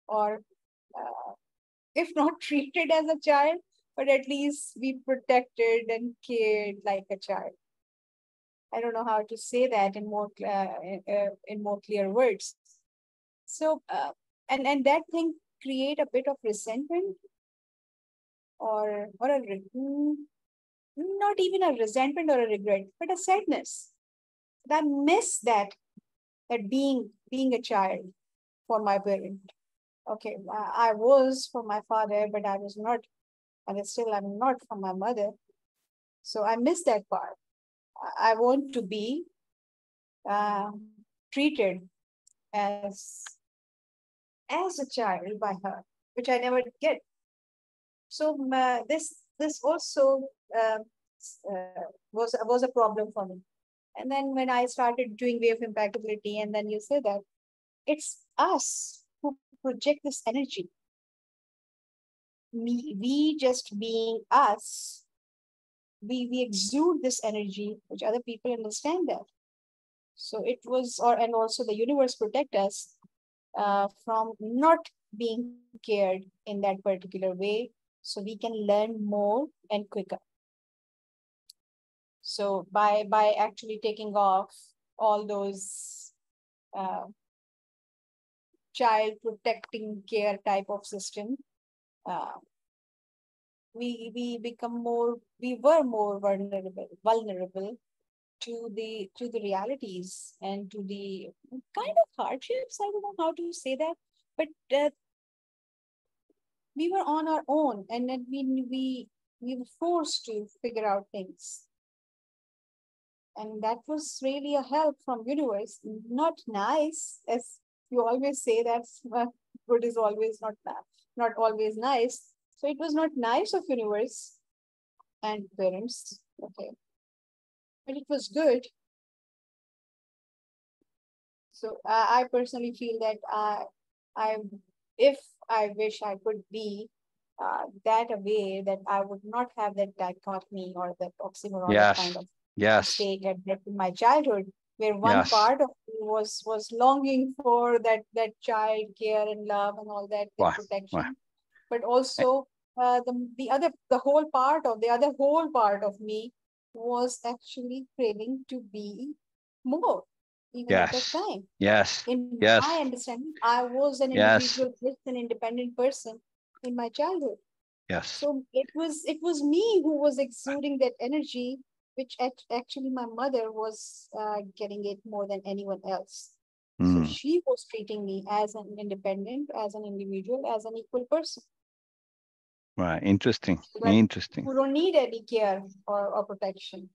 or if not treated as a child, but at least be protected and cared like a child. I don't know how to say that in more clear words. So and that thing create a bit of resentment, or not even a resentment or a regret, but a sadness. That I miss that being a child for my parent. Okay, I was for my father, but I was not, and still I'm not for my mother. So I miss that part. I want to be uh, treated as as a child by her, which I never get. So this also was a problem for me. And then when I started doing Way of Impeccability, and then you say that it's us who project this energy. We just being us, we exude this energy, which other people understand that. So it was, and also the universe protect us from not being cared in that particular way, so we can learn more and quicker. So by actually taking off all those uh, child protecting care type of system, uh, we were more vulnerable to the realities and to the kind of hardships. I don't know how to say that, but we were on our own, and then we were forced to figure out things, and that was really a help from universe. Not nice, as you always say that good is always not always nice. So it was not nice of universe and parents, okay, but it was good. So I personally feel that I if I wish I could be that aware, that I would not have that dichotomy or that oxymoron, that kind yes, of yes, state at that in my childhood, where one yes. part of me was longing for that child care and love and all that, that Why? Why? protection, but also the other whole part of me was actually craving to be more. even at that Yes. time. Yes. In my Yes. understanding, I was an Yes. individual, just an independent person in my childhood. Yes. So it was me who was exuding that energy, which actually my mother was getting it more than anyone else. So Mm. she was treating me as an independent, as an individual, as an equal person. Right. Interesting. But Interesting. who don't need any care or protection.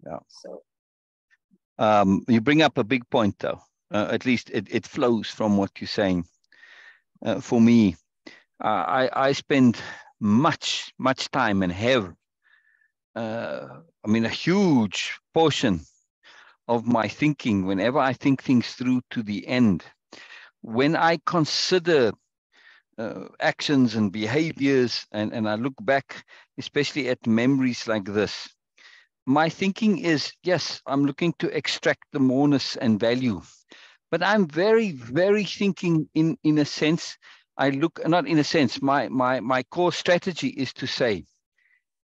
Yeah. So You bring up a big point, though. At least it flows from what you're saying. For me, I spend much time and have, I mean, a huge portion of my thinking, whenever I think things through to the end, when I consider actions and behaviors, and I look back, especially at memories like this, my thinking is, yes, I'm looking to extract the moreness and value, but I'm very thinking in a sense. I look, not in a sense, my core strategy is to say,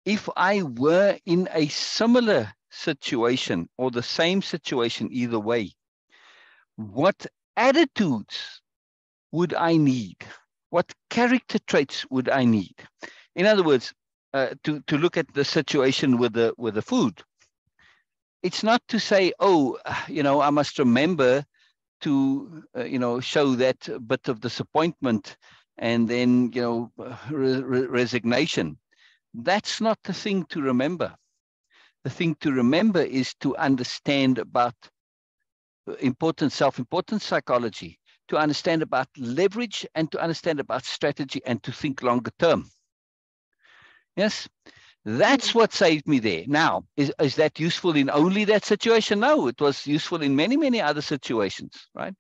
if I were in a similar situation or the same situation either way, what attitudes would I need? What character traits would I need? In other words, to look at the situation with the food, it's not to say, oh, I must remember to show that bit of disappointment and then resignation. That's not the thing to remember. The thing to remember is to understand about important self-importance psychology, to understand about leverage, and to understand about strategy, and to think longer term. Yes, that's hmm, what saved me there. Now, is that useful in only that situation? No, it was useful in many other situations, right?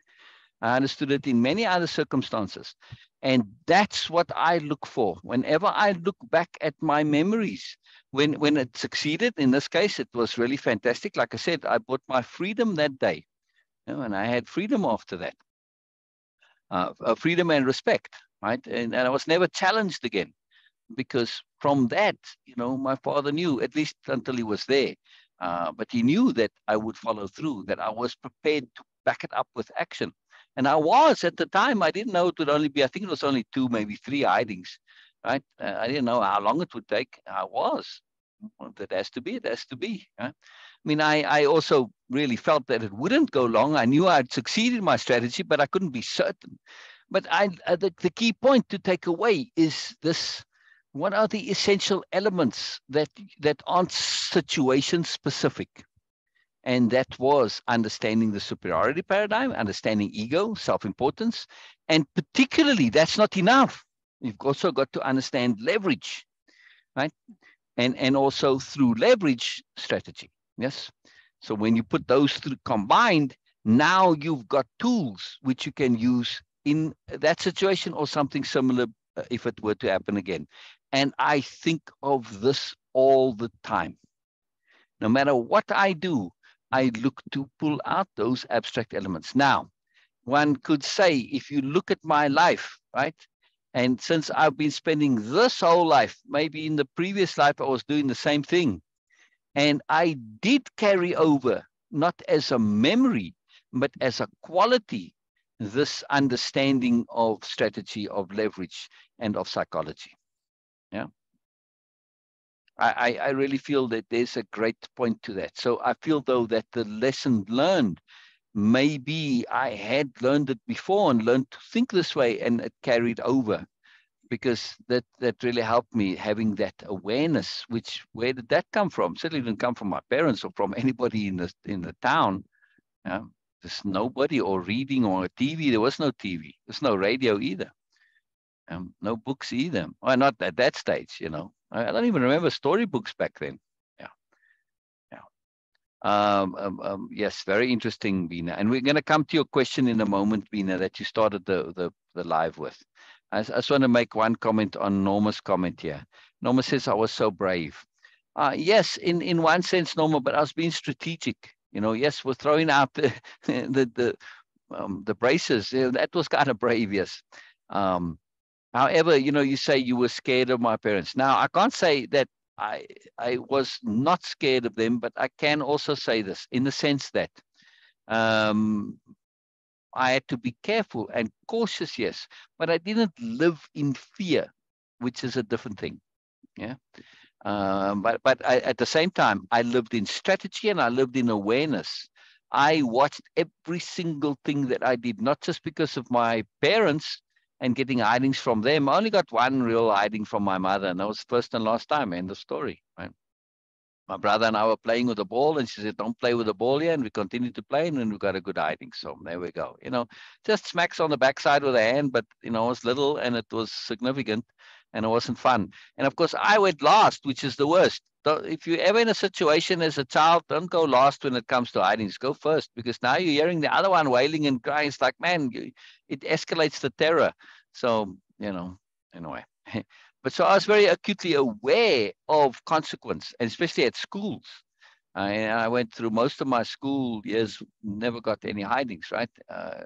I understood it in many other circumstances. And that's what I look for. Whenever I look back at my memories, when it succeeded, in this case, it was really fantastic. Like I said, I bought my freedom that day, and I had freedom after that, freedom and respect, right? And I was never challenged again, because from that, my father knew, at least until he was there, but he knew that I would follow through, that I was prepared to back it up with action. And I was, at the time. I didn't know it would only be, I think it was only 2, maybe 3 hidings, right? I didn't know how long it would take. I was, well, that has to be, it has to be. Right? I mean, I also really felt that it wouldn't go long. I knew I'd succeed in my strategy, but I couldn't be certain. But the key point to take away is this: what are the essential elements that aren't situation specific? And that was understanding the superiority paradigm, understanding ego, self-importance, and particularly, that's not enough. You've also got to understand leverage, right? And also through leverage, strategy. Yes. So when you put those three combined, now you've got tools which you can use in that situation or something similar, if it were to happen again. And I think of this all the time. No matter what I do, I look to pull out those abstract elements. Now, one could say, if you look at my life, right? And since I've been spending this whole life, maybe in the previous life, I was doing the same thing. And I did carry over, not as a memory, but as a quality, this understanding of strategy, of leverage, and of psychology. Yeah. I really feel that there's a great point to that. So I feel, though, that the lesson learned, maybe I had learned it before and learned to think this way, and it carried over, because that really helped me, having that awareness. Where did that come from? Certainly didn't come from my parents or from anybody in the town. There's nobody, or reading, or a TV. There was no TV. There's no radio either. No books either. Well, not at that stage, I don't even remember storybooks back then. Yeah, yeah. Yes, very interesting, Beena. And we're going to come to your question in a moment, Beena, that you started the live with. I just want to make one comment on Norma's comment here. Norma says, I was so brave. Yes, in one sense, Norma, but I was being strategic. Yes, we're throwing out the braces. That was kind of brave, yes. However, you say you were scared of my parents. Now, I can't say that I was not scared of them, but I can also say this, in the sense that I had to be careful and cautious, yes, but I didn't live in fear, which is a different thing. Yeah. At the same time, I lived in strategy and I lived in awareness. I watched every single thing that I did, not just because of my parents and getting hidings from them. I only got one real hiding from my mother, and that was first and last time. End of story. Right? My brother and I were playing with the ball, and she said, "Don't play with the ball here." And we continued to play, and then we got a good hiding. So there we go. Just smacks on the backside with a hand, but it was little and it was significant, and it wasn't fun. And of course, I went last, which is the worst. If you're ever in a situation as a child, don't go last when it comes to hidings. Go first, because now you're hearing the other one wailing and crying. It's like, man, it escalates the terror. So anyway. But so I was very acutely aware of consequence, and especially at schools. I went through most of my school years, never got any hidings, right?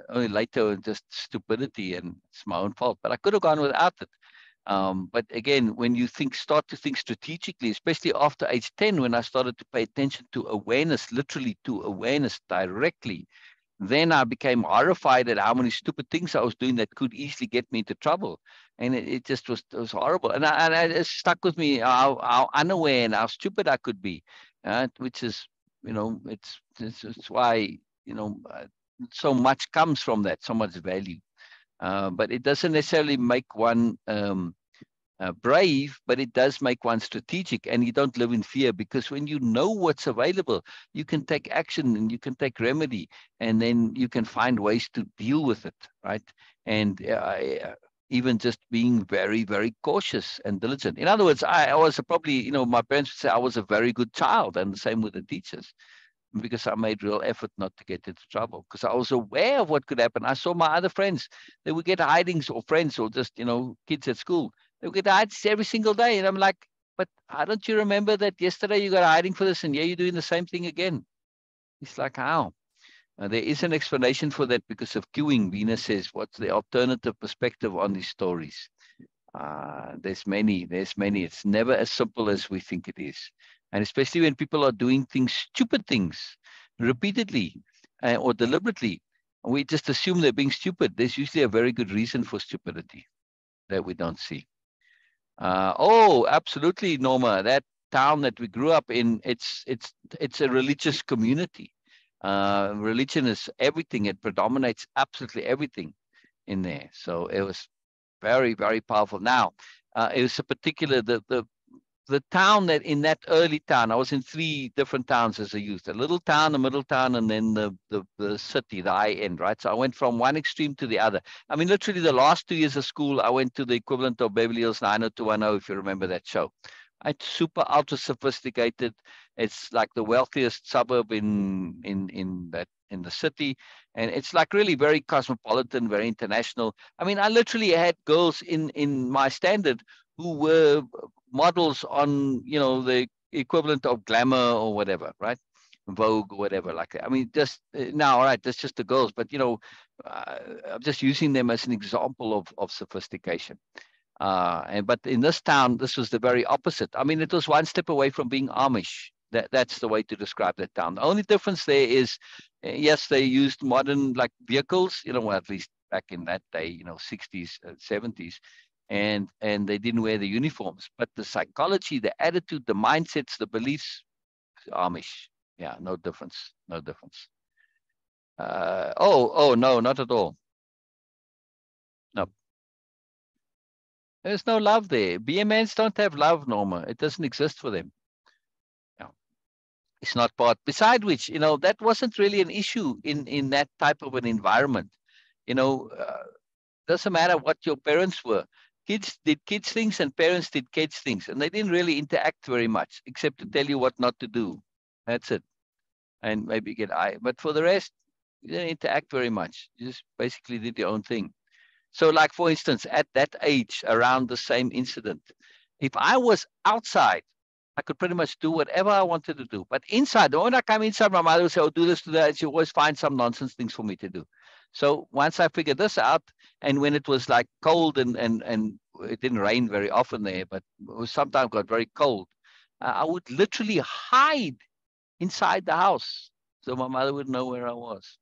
Only later, just stupidity, and it's my own fault. But I could have gone without it. But again, when you start to think strategically, especially after age 10, when I started to pay attention to awareness, literally to awareness directly, then I became horrified at how many stupid things I was doing that could easily get me into trouble. And it just was horrible. And it stuck with me how unaware and how stupid I could be, which is, it's why, so much comes from that, so much value. But it doesn't necessarily make one brave, but it does make one strategic, and you don't live in fear, because when you know what's available, you can take action and you can take remedy, and then you can find ways to deal with it, right? And even just being very, very cautious and diligent. In other words, I was probably, my parents would say I was a very good child, and the same with the teachers, because I made real effort not to get into trouble, because I was aware of what could happen. I saw my other friends, they would get hidings, or friends, or just, kids at school. They would get hidings every single day. And I'm like, but don't you remember that yesterday you got hiding for this, and yeah, you're doing the same thing again? It's like, how? There is an explanation for that because of queuing. Beena says, what's the alternative perspective on these stories? There's many. It's never as simple as we think it is. And especially when people are doing stupid things, repeatedly or deliberately, we just assume they're being stupid. There's usually a very good reason for stupidity that we don't see. Absolutely, Norma. That town that we grew up in, it's a religious community. Religion is everything. It predominates absolutely everything in there. So it was very, very powerful. Now, it was a particular, the town that in that early town, I was in 3 different towns as a youth, a little town, a middle town, and then the city, the high end, right? So I went from one extreme to the other. I mean, literally the last 2 years of school, I went to the equivalent of Beverly Hills 90210, if you remember that show. It's super ultra sophisticated. It's like the wealthiest suburb in the city, and it's like really very cosmopolitan, very international. I mean, I literally had girls in my standard who were models on, the equivalent of Glamour or whatever, right? Vogue or whatever, like that. I mean, just now, all right, that's just the girls, but I'm just using them as an example of sophistication. But in this town, this was the very opposite. I mean, it was one step away from being Amish. That's the way to describe that town. The only difference there is, yes, they used modern like vehicles, well, at least back in that day, 60s, 70s, and they didn't wear the uniforms. But the psychology, the attitude, the mindsets, the beliefs, Amish. Yeah, no difference. No difference. No, not at all. No. There's no love there. BMNs don't have love, Norma. It doesn't exist for them. Yeah. It's not part. Beside which, that wasn't really an issue in that type of an environment. Doesn't matter what your parents were. Kids did kids things and parents did kids things. And they didn't really interact very much, except to tell you what not to do. That's it. And maybe get eye. But for the rest, you didn't interact very much. You just basically did your own thing. So like, for instance, at that age, around the same incident, if I was outside, I could pretty much do whatever I wanted to do. But inside, the moment I come inside, my mother would say, oh, do this, do that. And she always find some nonsense things for me to do. So once I figured this out, and when it was like cold and it didn't rain very often there, but it was sometimes got very cold, I would literally hide inside the house. so my mother would know where I was.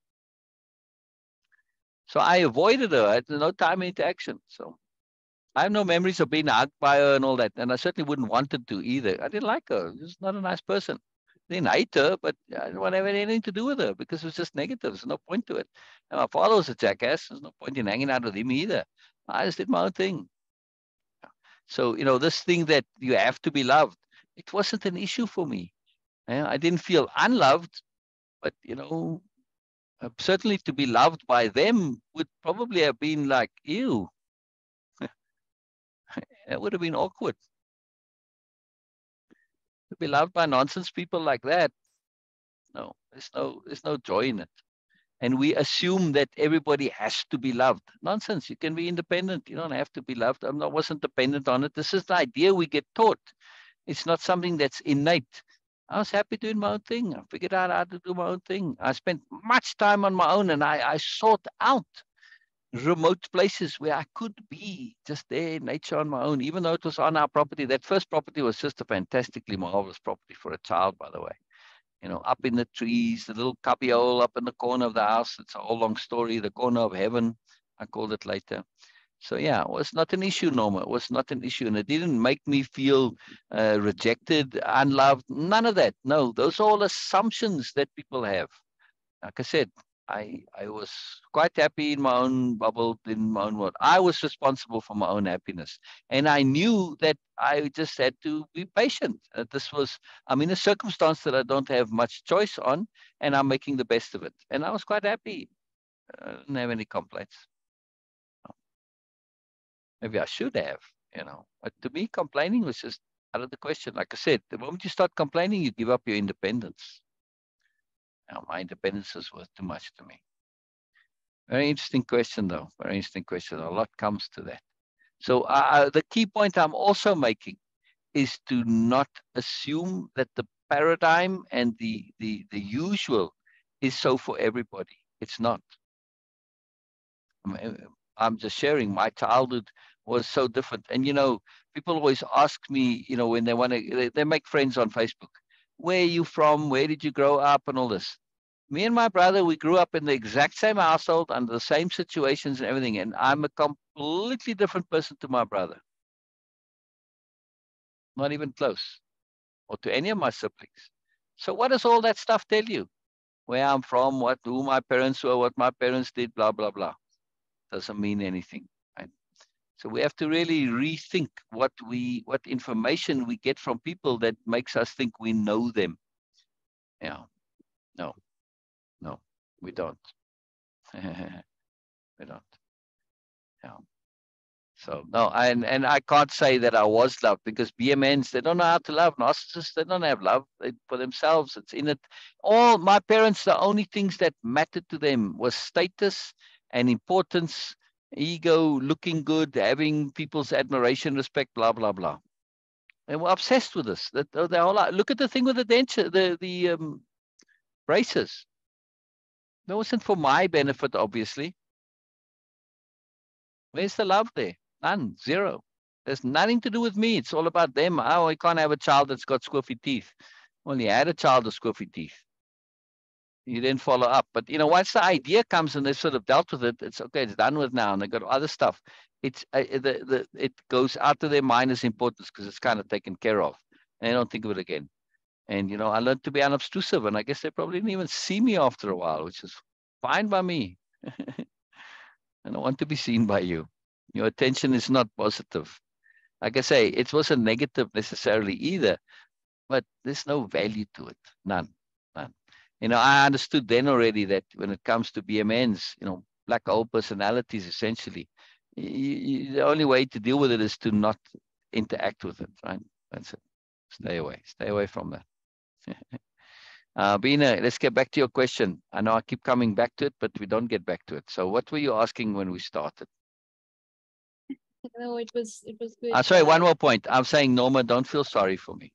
So I avoided her. I had no time interaction. So I have no memories of being hugged by her and all that. And I certainly wouldn't wanted to either. I didn't like her. She was not a nice person. I didn't hate her, but I didn't want to have anything to do with her because it was just negative. There's no point to it. And my father was a jackass. There's no point in hanging out with him either. I just did my own thing. So, this thing that you have to be loved, it wasn't an issue for me. I didn't feel unloved, but, certainly to be loved by them would probably have been like, ew, it would have been awkward. To be loved by nonsense people like that, no, there's no joy in it. And we assume that everybody has to be loved. Nonsense. You can be independent. You don't have to be loved. I wasn't dependent on it. This is the idea we get taught. It's not something that's innate. I was happy doing my own thing. I figured out how to do my own thing. I spent much time on my own, and I sought out remote places where I could be just there in nature on my own, even though it was on our property. That first property was just a fantastically marvelous property for a child, by the way. Up in the trees, the little cubbyhole up in the corner of the house. It's a whole long story, the corner of heaven, I called it later. So yeah, it was not an issue, Norma. It was not an issue. And it didn't make me feel rejected, unloved, none of that. No, those are all assumptions that people have. Like I said, I was quite happy in my own bubble, in my own world. I was responsible for my own happiness. And I knew that I just had to be patient. I'm in a circumstance that I don't have much choice on, and I'm making the best of it. And I was quite happy. I didn't have any complaints. Maybe I should have, But to me, complaining was just out of the question. Like I said, the moment you start complaining, you give up your independence. My independence is worth too much to me. Very interesting question, though. Very interesting question. A lot comes to that. So the key point I'm also making is to not assume that the paradigm and the usual is so for everybody. It's not. I'm just sharing. My childhood was so different. And, people always ask me, when they want to, they make friends on Facebook. Where are you from? Where did you grow up? And all this. Me and my brother, we grew up in the exact same household, under the same situations and everything. And I'm a completely different person to my brother. Not even close. Or to any of my siblings. So what does all that stuff tell you? Where I'm from, who my parents were, what my parents did, blah, blah, blah. Doesn't mean anything. Right? So we have to really rethink what information we get from people that makes us think we know them. Yeah. No, we don't. We don't. Yeah. So no, and I can't say that I was loved, because BMNs, they don't know how to love. Narcissists, they don't have love for themselves. It's in it. All my parents, the only things that mattered to them was status and importance, ego, looking good, having people's admiration, respect, blah, blah, blah. They were obsessed with this. That they all look at the thing with the denture, the braces. That wasn't for my benefit, obviously. Where's the love there? None. Zero. There's nothing to do with me. It's all about them. Oh, I can't have a child that's got squiffy teeth. Well, you had a child with squiffy teeth. You didn't follow up. But, once the idea comes and they've sort of dealt with it, it's okay. It's done with now. And they've got other stuff. It goes out of their mind as importance, because it's kind of taken care of. And they don't think of it again. And, I learned to be unobtrusive. And I guess they probably didn't even see me after a while, which is fine by me. I don't want to be seen by you. Your attention is not positive. Like I say, it wasn't negative necessarily either, but there's no value to it. None. I understood then already that when it comes to BMNs, black hole personalities, essentially, the only way to deal with it is to not interact with it, right? That's it. Stay away from that. Beena, let's get back to your question. I know I keep coming back to it, but we don't get back to it. So what were you asking when we started? No, it was good. Sorry, one more point. I'm saying, Norma, don't feel sorry for me.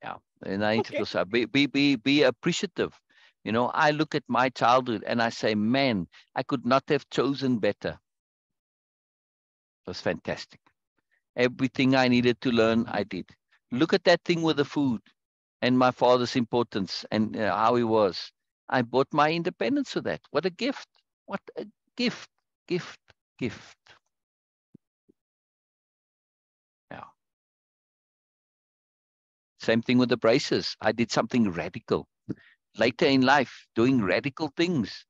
Yeah, and I need to feel sorry. Be appreciative. I look at my childhood and I say, man, I could not have chosen better. It was fantastic. Everything I needed to learn, I did. Look at that thing with the food. and my father's importance and how he was. I bought my independence with that. What a gift. What a gift, gift, gift. Yeah. Same thing with the braces. I did something radical. Later in life, doing radical things.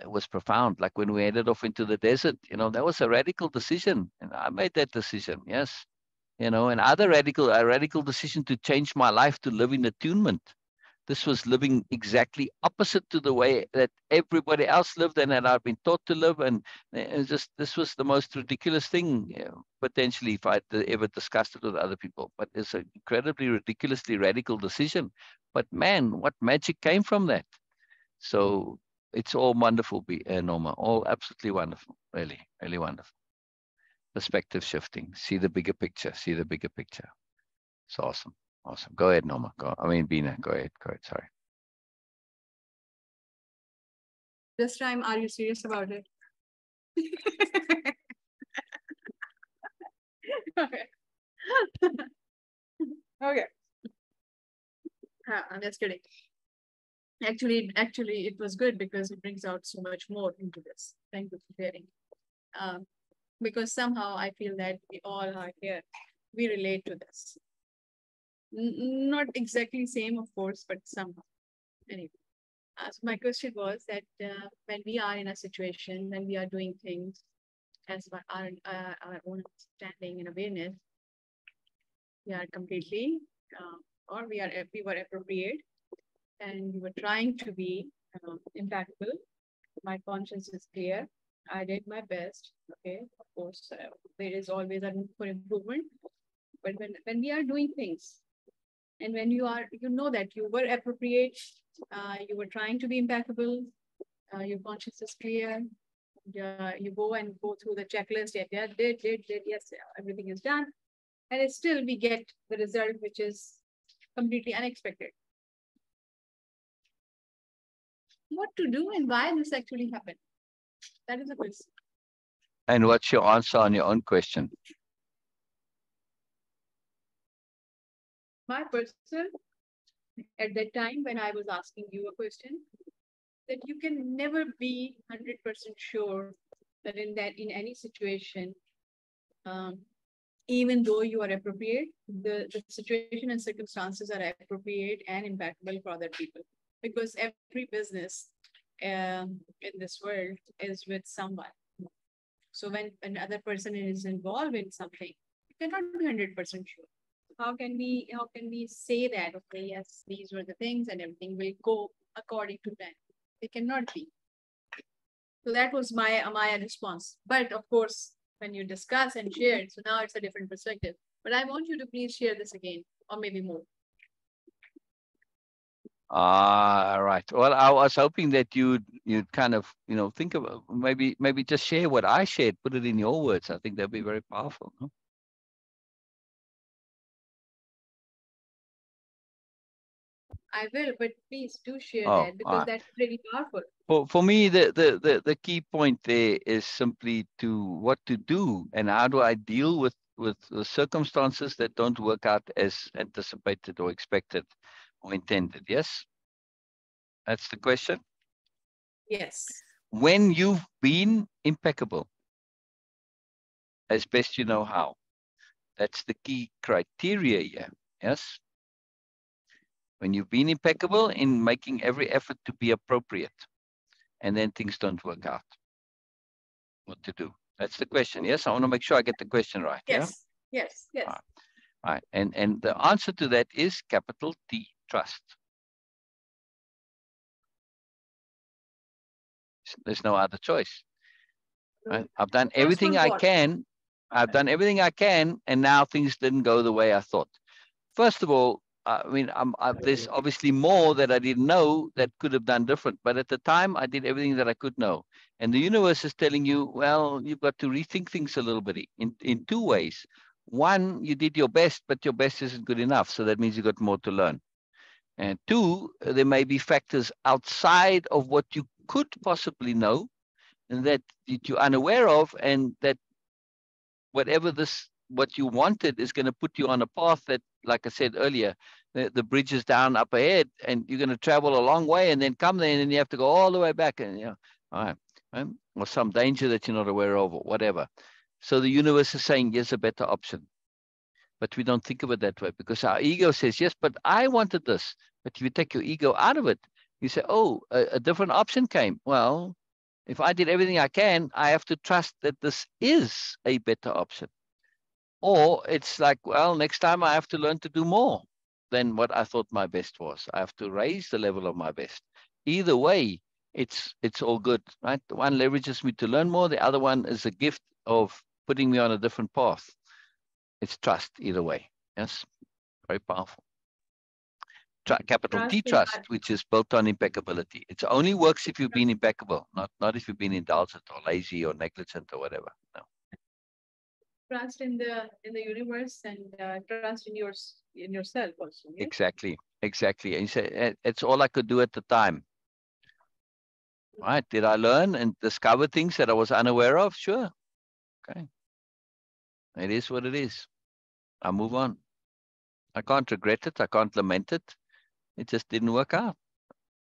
It was profound. Like when we headed off into the desert, that was a radical decision. And I made that decision, yes. And a radical decision to change my life to live in attunement. This was living exactly opposite to the way that everybody else lived and that I've been taught to live. And this was the most ridiculous thing, potentially, if I'd ever discussed it with other people. But it's an incredibly ridiculously radical decision. But man, what magic came from that? So it's all wonderful, Norma. All absolutely wonderful. Really, really wonderful. Perspective shifting. See the bigger picture. See the bigger picture. It's awesome. Awesome. Go ahead, Norma. Beena, go ahead. Go ahead. Sorry. This time, are you serious about it? Okay. Okay. I'm just kidding. Actually, it was good because it brings out so much more into this. Thank you for sharing. Because somehow I feel that we all are here. We relate to this. Not exactly same, of course, but somehow. Anyway, so my question was that when we are in a situation, when we are doing things as per our own understanding and awareness, we are completely, or we were appropriate, and we were trying to be impeccable. My conscience is clear. I did my best. Okay, of course, there is always a room for improvement. But when we are doing things, and when you know that you were appropriate, you were trying to be impeccable, your conscience is clear. You go through the checklist. Yeah, did, yes, everything is done, and still we get the result, which is completely unexpected. What to do and why this actually happened? That is the question. And what's your answer on your own question? My person, at that time when I was asking you a question, that you can never be 100% sure that in any situation, even though you are appropriate, the situation and circumstances are appropriate and impeccable for other people. Because every business in this world is with someone. So when another person is involved in something, you cannot be 100% sure. How can we say that, okay, yes, these were the things and everything will go according to plan? It cannot be. So that was my response. But of course, when you discuss and share, so now it's a different perspective. But I want you to please share this again, or maybe more. Right. Well, I was hoping that you'd kind of, think about maybe just share what I shared, put it in your words. I think that'd be very powerful. No? I will, but please do share that, because that's really powerful. For me, the key point there is simply what to do and how do I deal with the circumstances that don't work out as anticipated or expected or intended. Yes? That's the question? Yes. When you've been impeccable, as best you know how, that's the key criteria here. Yes? When you've been impeccable in making every effort to be appropriate, and then things don't work out, what to do? That's the question. Yes, I want to make sure I get the question right. Yes. Yeah? Yes. All right. And the answer to that is capital T, trust. There's no other choice. Right? I've done everything I can. I've done everything I can, and now things didn't go the way I thought. First of all, there's obviously more that I didn't know that could have done different. But at the time, I did everything that I could know. And the universe is telling you, well, you've got to rethink things a little bit in two ways. One, you did your best, but your best isn't good enough. So that means you've got more to learn. And two, there may be factors outside of what you could possibly know and that you're unaware of, and that what you wanted is going to put you on a path that, like I said earlier, the bridge is down up ahead, and you're going to travel a long way and then come there, and then you have to go all the way back, and all right, or some danger that you're not aware of, or whatever. So the universe is saying, here's a better option. But we don't think of it that way, because our ego says, yes, but I wanted this. But if you take your ego out of it, you say, oh, a different option came. Well, if I did everything I can, I have to trust that this is a better option. Or it's like, well, next time I have to learn to do more than what I thought my best was. I have to raise the level of my best. Either way, it's all good, right? The one leverages me to learn more. The other one is a gift of putting me on a different path. It's trust either way. Yes, very powerful. Capital T trust, which is built on impeccability. It only works if you've been impeccable, not if you've been indulgent or lazy or negligent or whatever. No. Trust in the universe, and trust in yourself also. Yes? Exactly. And you say, it's all I could do at the time. Right? Did I learn and discover things that I was unaware of? Sure. Okay. It is what it is. I move on. I can't regret it. I can't lament it. It just didn't work out.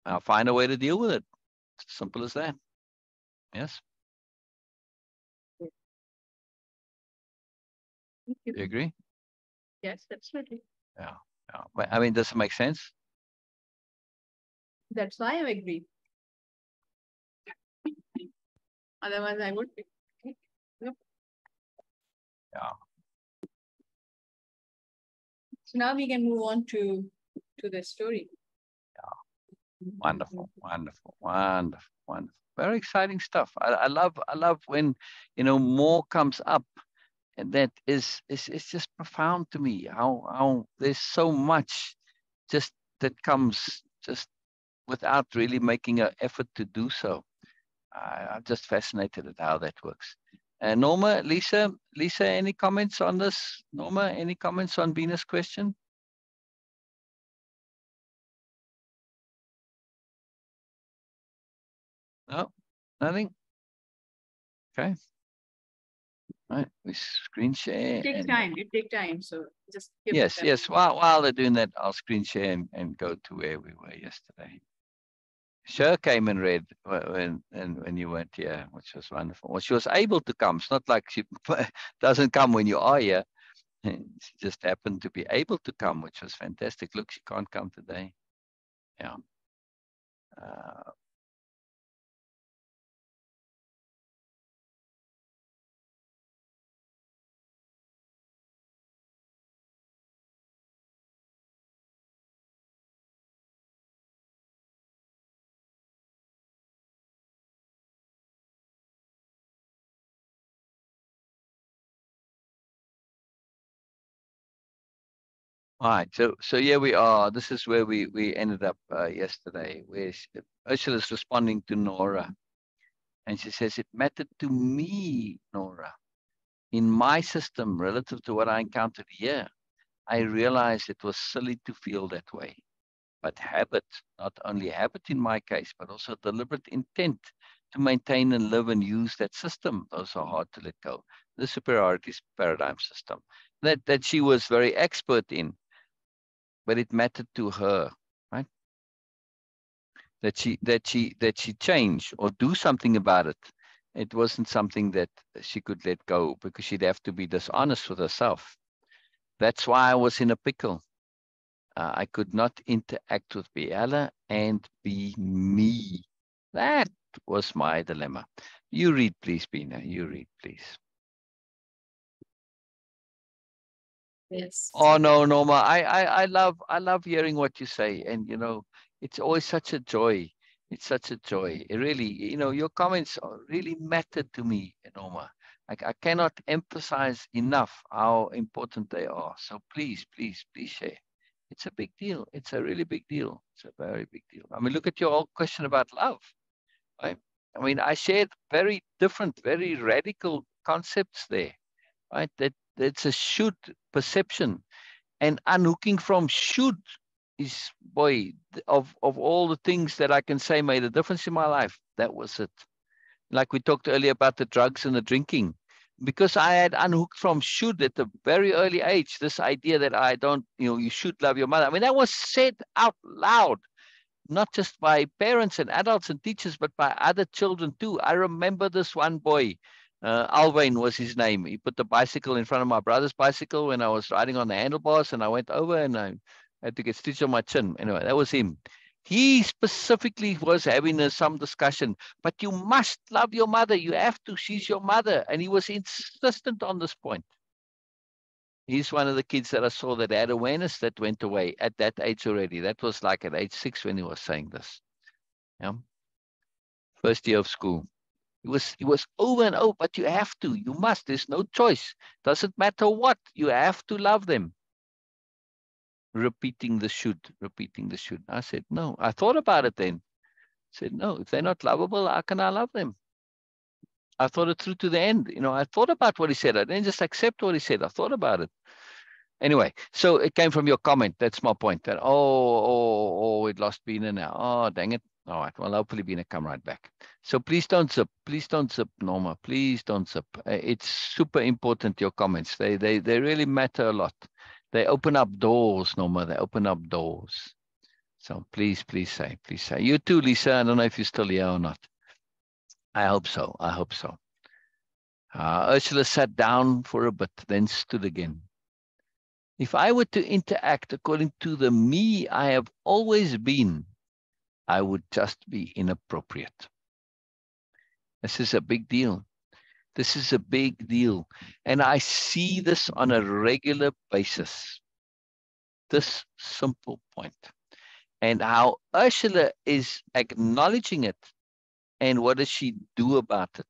I'll find a way to deal with it. It's simple as that. Yes. Thank you. You agree? Yes, absolutely. Yeah. I mean, does it make sense? That's why I agree. Otherwise, I would be. Yep. Yeah. So now we can move on to the story. Yeah. Wonderful. Very exciting stuff. I love when, more comes up, and that is just profound to me. How there's so much just that comes just without really making an effort to do so. I'm just fascinated at how that works. Norma, Lisa, any comments on this? Norma, any comments on Beena's question? No, nothing. Okay. All right, we screen share. It takes time. It takes time. So just give yes. While they're doing that, I'll screen share and go to where we were yesterday. Sure came and read when you weren't here, which was wonderful. Well, she was able to come. It's not like she doesn't come when you are here. She just happened to be able to come, which was fantastic. Look, she can't come today. Yeah. All right, so here we are. This is where we ended up yesterday, where Ursula is responding to Nora, and she says, it mattered to me, Nora, in my system relative to what I encountered here. I realized it was silly to feel that way, but habit, not only habit in my case, but also deliberate intent to maintain and live and use that system. Those are hard to let go. The superiority paradigm system that she was very expert in. But it mattered to her, right? That she change or do something about it. It wasn't something that she could let go, because she'd have to be dishonest with herself. That's why I was in a pickle. I could not interact with Biella and be me. That was my dilemma. You read, please, Beena. You read, please. Yes. Oh no, Norma. I love hearing what you say, and it's always such a joy. It's such a joy. It really, your comments really matter to me, Norma. I cannot emphasize enough how important they are. So please share. It's a big deal. It's a really big deal. It's a very big deal. I mean, look at your whole question about love. Right? I mean, I shared very different, very radical concepts there. Right? That it's a should perception, and unhooking from should is, boy, of all the things that I can say made a difference in my life, that was it. Like we talked earlier about the drugs and the drinking, because I had unhooked from should at a very early age, this idea that I don't, you should love your mother. I mean, that was said out loud, not just by parents and adults and teachers, but by other children too. I remember this one boy, Alwyn was his name. He put the bicycle in front of my brother's bicycle when I was riding on the handlebars, and I went over and I had to get stitched on my chin. Anyway, that was him. He specifically was having some discussion, but you must love your mother. You have to. She's your mother. And he was insistent on this point. He's one of the kids that I saw that had awareness that went away at that age already. That was like at age 6 when he was saying this. Yeah. First year of school. He was over and over, but you have to. You must. There's no choice. Doesn't matter what. You have to love them. Repeating the should. I said, no. I thought about it then. I said, no, if they're not lovable, how can I love them? I thought it through to the end. I thought about what he said. I didn't just accept what he said. I thought about it. Anyway, so it came from your comment. That's my point. That, it lost Beena now. Oh, dang it. All right. Well, hopefully Beena come right back. So please don't zip. Please don't zip, Norma. Please don't zip. It's super important, your comments. They really matter a lot. They open up doors, Norma. They open up doors. So please say. You too, Lisa. I don't know if you're still here or not. I hope so. Ursula sat down for a bit, then stood again. If I were to interact according to the me I have always been, I would just be inappropriate. This is a big deal. And I see this on a regular basis. This simple point. And how Ursula is acknowledging it. And what does she do about it?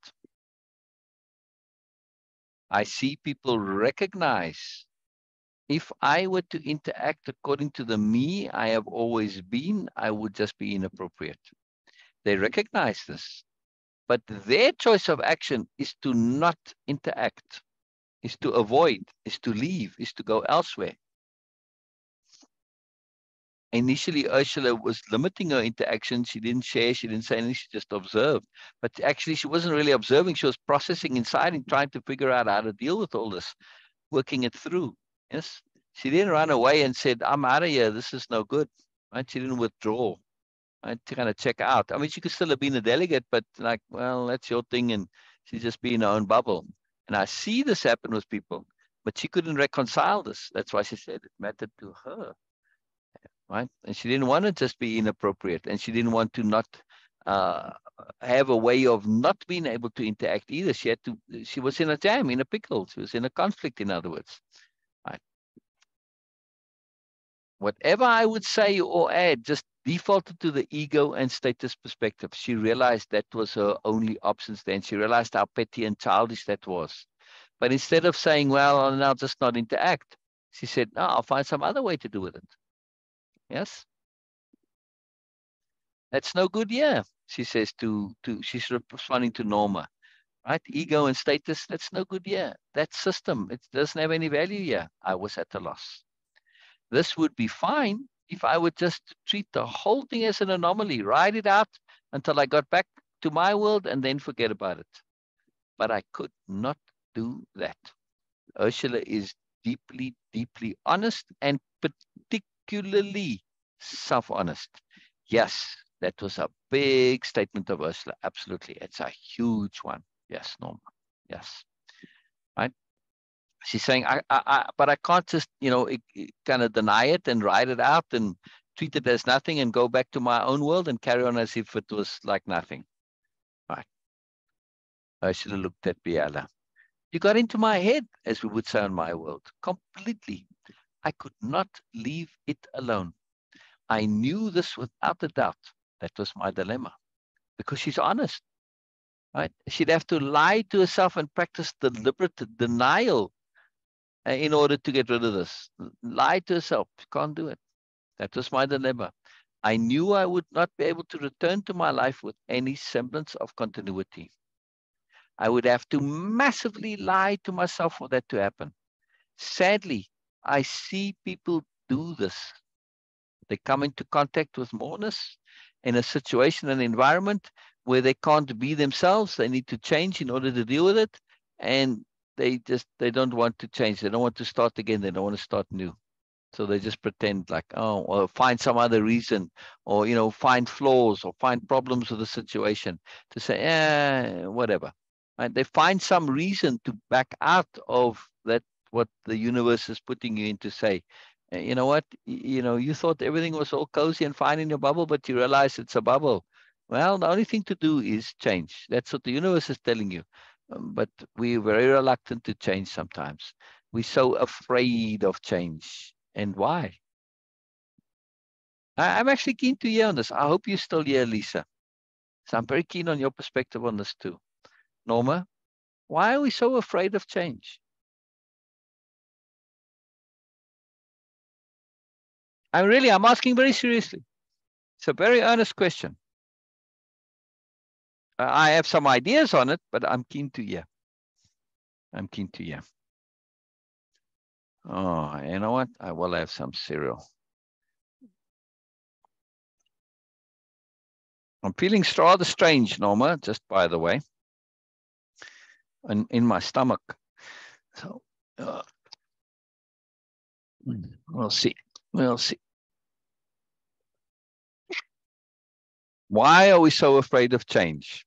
I see people recognize, if I were to interact according to the me I have always been, I would just be inappropriate. They recognize this. But their choice of action is to not interact, is to avoid, is to leave, is to go elsewhere. Initially, Ursula was limiting her interaction. She didn't share. She didn't say anything. She just observed. But actually, she wasn't really observing. She was processing inside and trying to figure out how to deal with all this, working it through. Yes. She didn't run away and said, I'm out of here. This is no good. Right? She didn't withdraw. Right? To kind of check out. I mean, she could still have been a delegate, but like, well, that's your thing. And she's just be in her own bubble. And I see this happen with people, but she couldn't reconcile this. That's why she said it mattered to her. Right? And she didn't want to just be inappropriate, and she didn't want to not have a way of not being able to interact either. She was in a jam, in a pickle. She was in a conflict, in other words. Right? Whatever I would say or add just defaulted to the ego and status perspective. She realized that was her only options then. She realized how petty and childish that was. But instead of saying, well, I'll just not interact, she said, no, I'll find some other way to do with it. Yes? That's no good, yeah, she says she's responding to Norma. Right? Ego and status, that's no good, yeah. That system, it doesn't have any value, yeah. I was at a loss. This would be fine if I would just treat the whole thing as an anomaly, ride it out until I got back to my world and then forget about it. But I could not do that. Ursula is deeply, deeply honest and particularly self-honest. Yes, that was a big statement of Ursula. Absolutely. It's a huge one. Yes, Norma. Yes. Right? She's saying, but I can't just, kind of deny it and ride it out and treat it as nothing and go back to my own world and carry on as if it was like nothing. Right. Ursula looked at Biella. You got into my head, as we would say in my world, completely. I could not leave it alone. I knew this without a doubt. That was my dilemma, because she's honest, right? She'd have to lie to herself and practice deliberate denial in order to get rid of this. Lie to herself. She can't do it. That was my dilemma. I knew I would not be able to return to my life with any semblance of continuity. I would have to massively lie to myself for that to happen. Sadly, I see people do this. They come into contact with moreness in a situation, an environment where they can't be themselves. They need to change in order to deal with it. And they don't want to change. They don't want to start again. They don't want to start new. So they just pretend like, oh, or find some other reason, or, find flaws or find problems with the situation to say, whatever. Right? They find some reason to back out of that, what the universe is putting you in, to say, you know what, you thought everything was all cozy and fine in your bubble, but you realize it's a bubble. Well, the only thing to do is change. That's what the universe is telling you. But we're very reluctant to change sometimes. We're so afraid of change. And why? I'm actually keen to hear on this. I hope you're still here, Lisa. So I'm very keen on your perspective on this too. Norma, why are we so afraid of change? I'm asking very seriously. It's a very earnest question. I have some ideas on it, but I'm keen to hear. I'm keen to hear. Oh, you know what? I will have some cereal. I'm feeling rather strange, Norma, just by the way, in my stomach. So we'll see. We'll see. Why are we so afraid of change?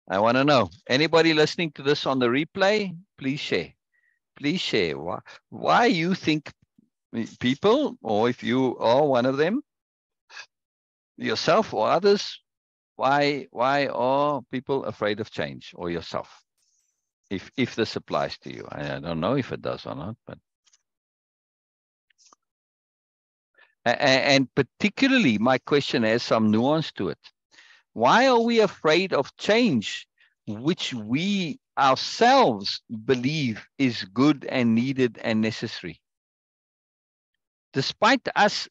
I want to know. Anybody listening to this on the replay, please share. Please share why you think people, or if you are one of them, yourself or others, why are people afraid of change, or yourself? If this applies to you. I don't know if it does or not, but and particularly my question has some nuance to it. Why are we afraid of change, which we ourselves believe is good and needed and necessary? Despite us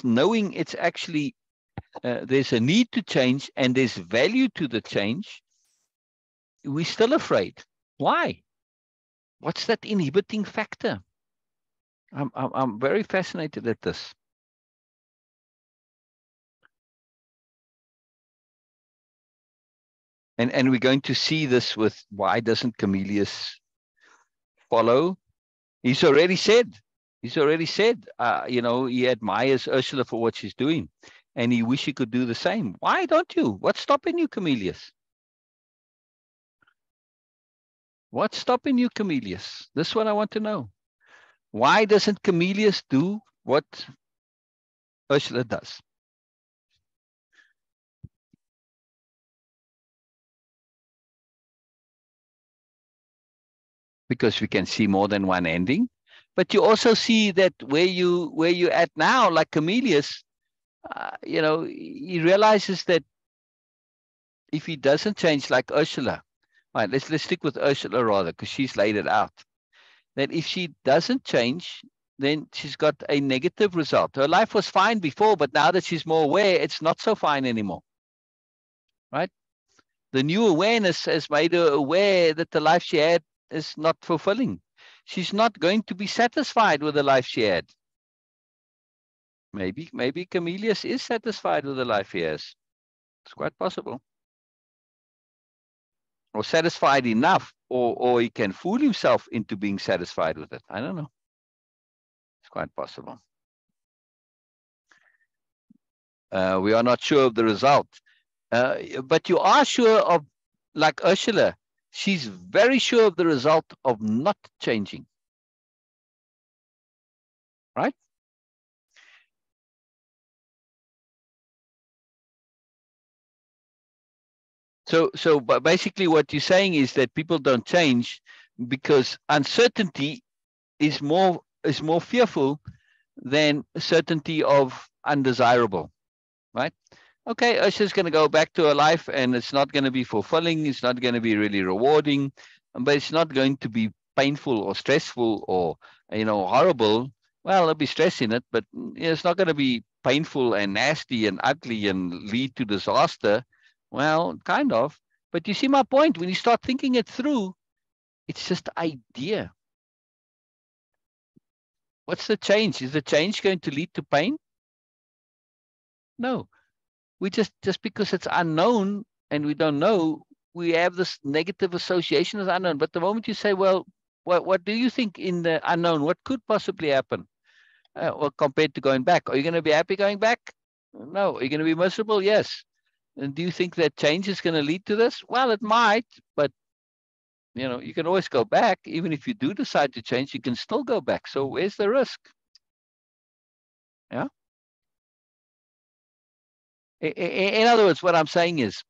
knowing it's actually, there's a need to change and there's value to the change, we're still afraid. Why? What's that inhibiting factor? I'm very fascinated at this. And we're going to see this with why doesn't Camillus follow? He's already said, he admires Ursula for what she's doing, and he wish he could do the same. Why don't you? What's stopping you, Camillus? What's stopping you, Camillus? This is what I want to know. Why doesn't Camillus do what Ursula does? Because we can see more than one ending, but you also see that where you at now, like Camillus, he realizes that if he doesn't change, like Ursula, right? Let's stick with Ursula rather, because she's laid it out. That if she doesn't change, then she's got a negative result. Her life was fine before, but now that she's more aware, it's not so fine anymore, right? The new awareness has made her aware that the life she had is not fulfilling. She's not going to be satisfied with the life she had. Maybe Camillus is satisfied with the life he has. It's quite possible. Or satisfied enough, or he can fool himself into being satisfied with it. I don't know. It's quite possible. We are not sure of the result. But you are sure of, like Ursula, she's very sure of the result of not changing. Right? So but basically what you're saying is that people don't change because uncertainty is more fearful than certainty of undesirable, right? Okay, Ursula's going to go back to her life and it's not going to be fulfilling. It's not going to be really rewarding, but it's not going to be painful or stressful or, horrible. Well, there'll be stress in it, but it's not going to be painful and nasty and ugly and lead to disaster. Well, kind of. But you see my point. When you start thinking it through, it's just idea. What's the change? Is the change going to lead to pain? No. We just because it's unknown and we don't know, we have this negative association with unknown. But the moment you say, well, what do you think in the unknown? What could possibly happen? Well, compared to going back, are you going to be happy going back? No. Are you going to be miserable? Yes. And do you think that change is going to lead to this? Well, it might, but you can always go back. Even if you do decide to change, you can still go back. So where's the risk? Yeah. In other words, what I'm saying is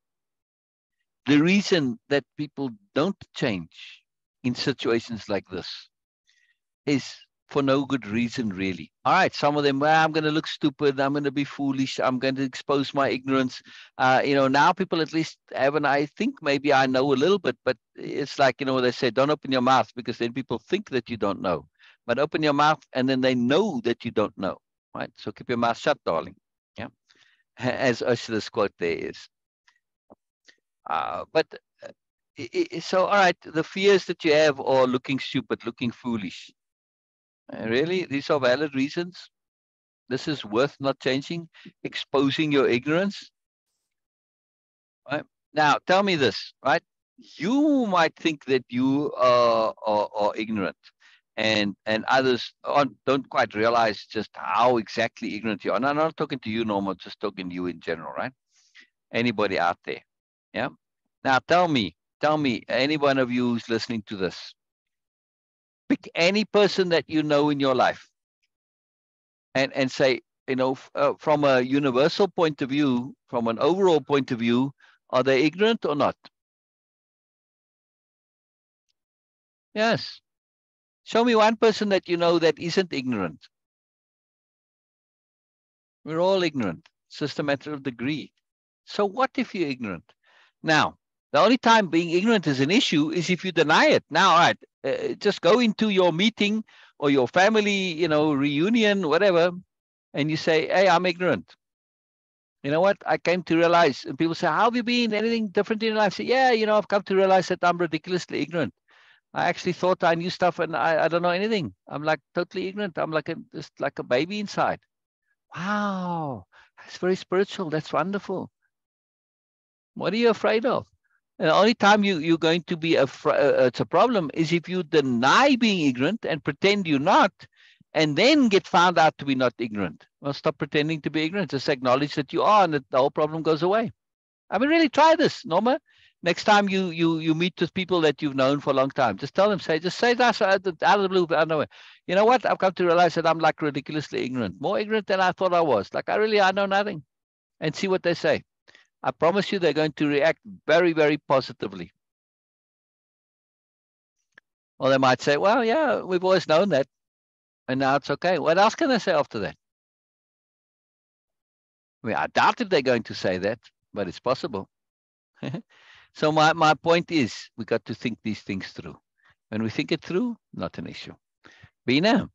the reason that people don't change in situations like this is for no good reason, really. All right, some of them, well, I'm going to look stupid. I'm going to be foolish. I'm going to expose my ignorance. Now people at least have I think maybe I know a little bit, but it's like, they say, don't open your mouth because then people think that you don't know. But open your mouth and then they know that you don't know, right? So keep your mouth shut, darling. Yeah, as Ursula's quote there is. So, all right, the fears that you have are looking stupid, looking foolish. Really? These are valid reasons? This is worth not changing, exposing your ignorance? Right? Now, tell me this, right? You might think that you are ignorant, and others don't quite realize just how exactly ignorant you are. And I'm not talking to you, Norma, just talking to you in general, right? Anybody out there? Yeah? Now, tell me, any one of you who's listening to this, pick any person that you know in your life and say, from a universal point of view, from an overall point of view, are they ignorant or not? Yes. Show me one person that you know that isn't ignorant. We're all ignorant. It's just a matter of degree. So what if you're ignorant? Now, the only time being ignorant is an issue is if you deny it. Now, all right, just go into your meeting or your family, reunion, whatever, and you say, hey, I'm ignorant. You know what? I came to realize, and people say, how have you been? Anything different in your life? I say, yeah, I've come to realize that I'm ridiculously ignorant. I actually thought I knew stuff and I don't know anything. I'm like totally ignorant. I'm like just like a baby inside. Wow, that's very spiritual. That's wonderful. What are you afraid of? And the only time you're going to be it's a problem is if you deny being ignorant and pretend you're not, and then get found out to be not ignorant. Well, stop pretending to be ignorant. Just acknowledge that you are, and the whole problem goes away. I mean, really try this, Norma. Next time you meet with people that you've known for a long time, just tell them, just say that out of the blue, out of nowhere. You know what? I've come to realize that I'm like ridiculously ignorant, more ignorant than I thought I was. Like I know nothing, and see what they say. I promise you, they're going to react very, very positively. Or they might say, well, yeah, we've always known that, and now it's okay. What else can they say after that? I mean, I doubt if they're going to say that, but it's possible. So my point is, we got to think these things through. When we think it through, not an issue. Beena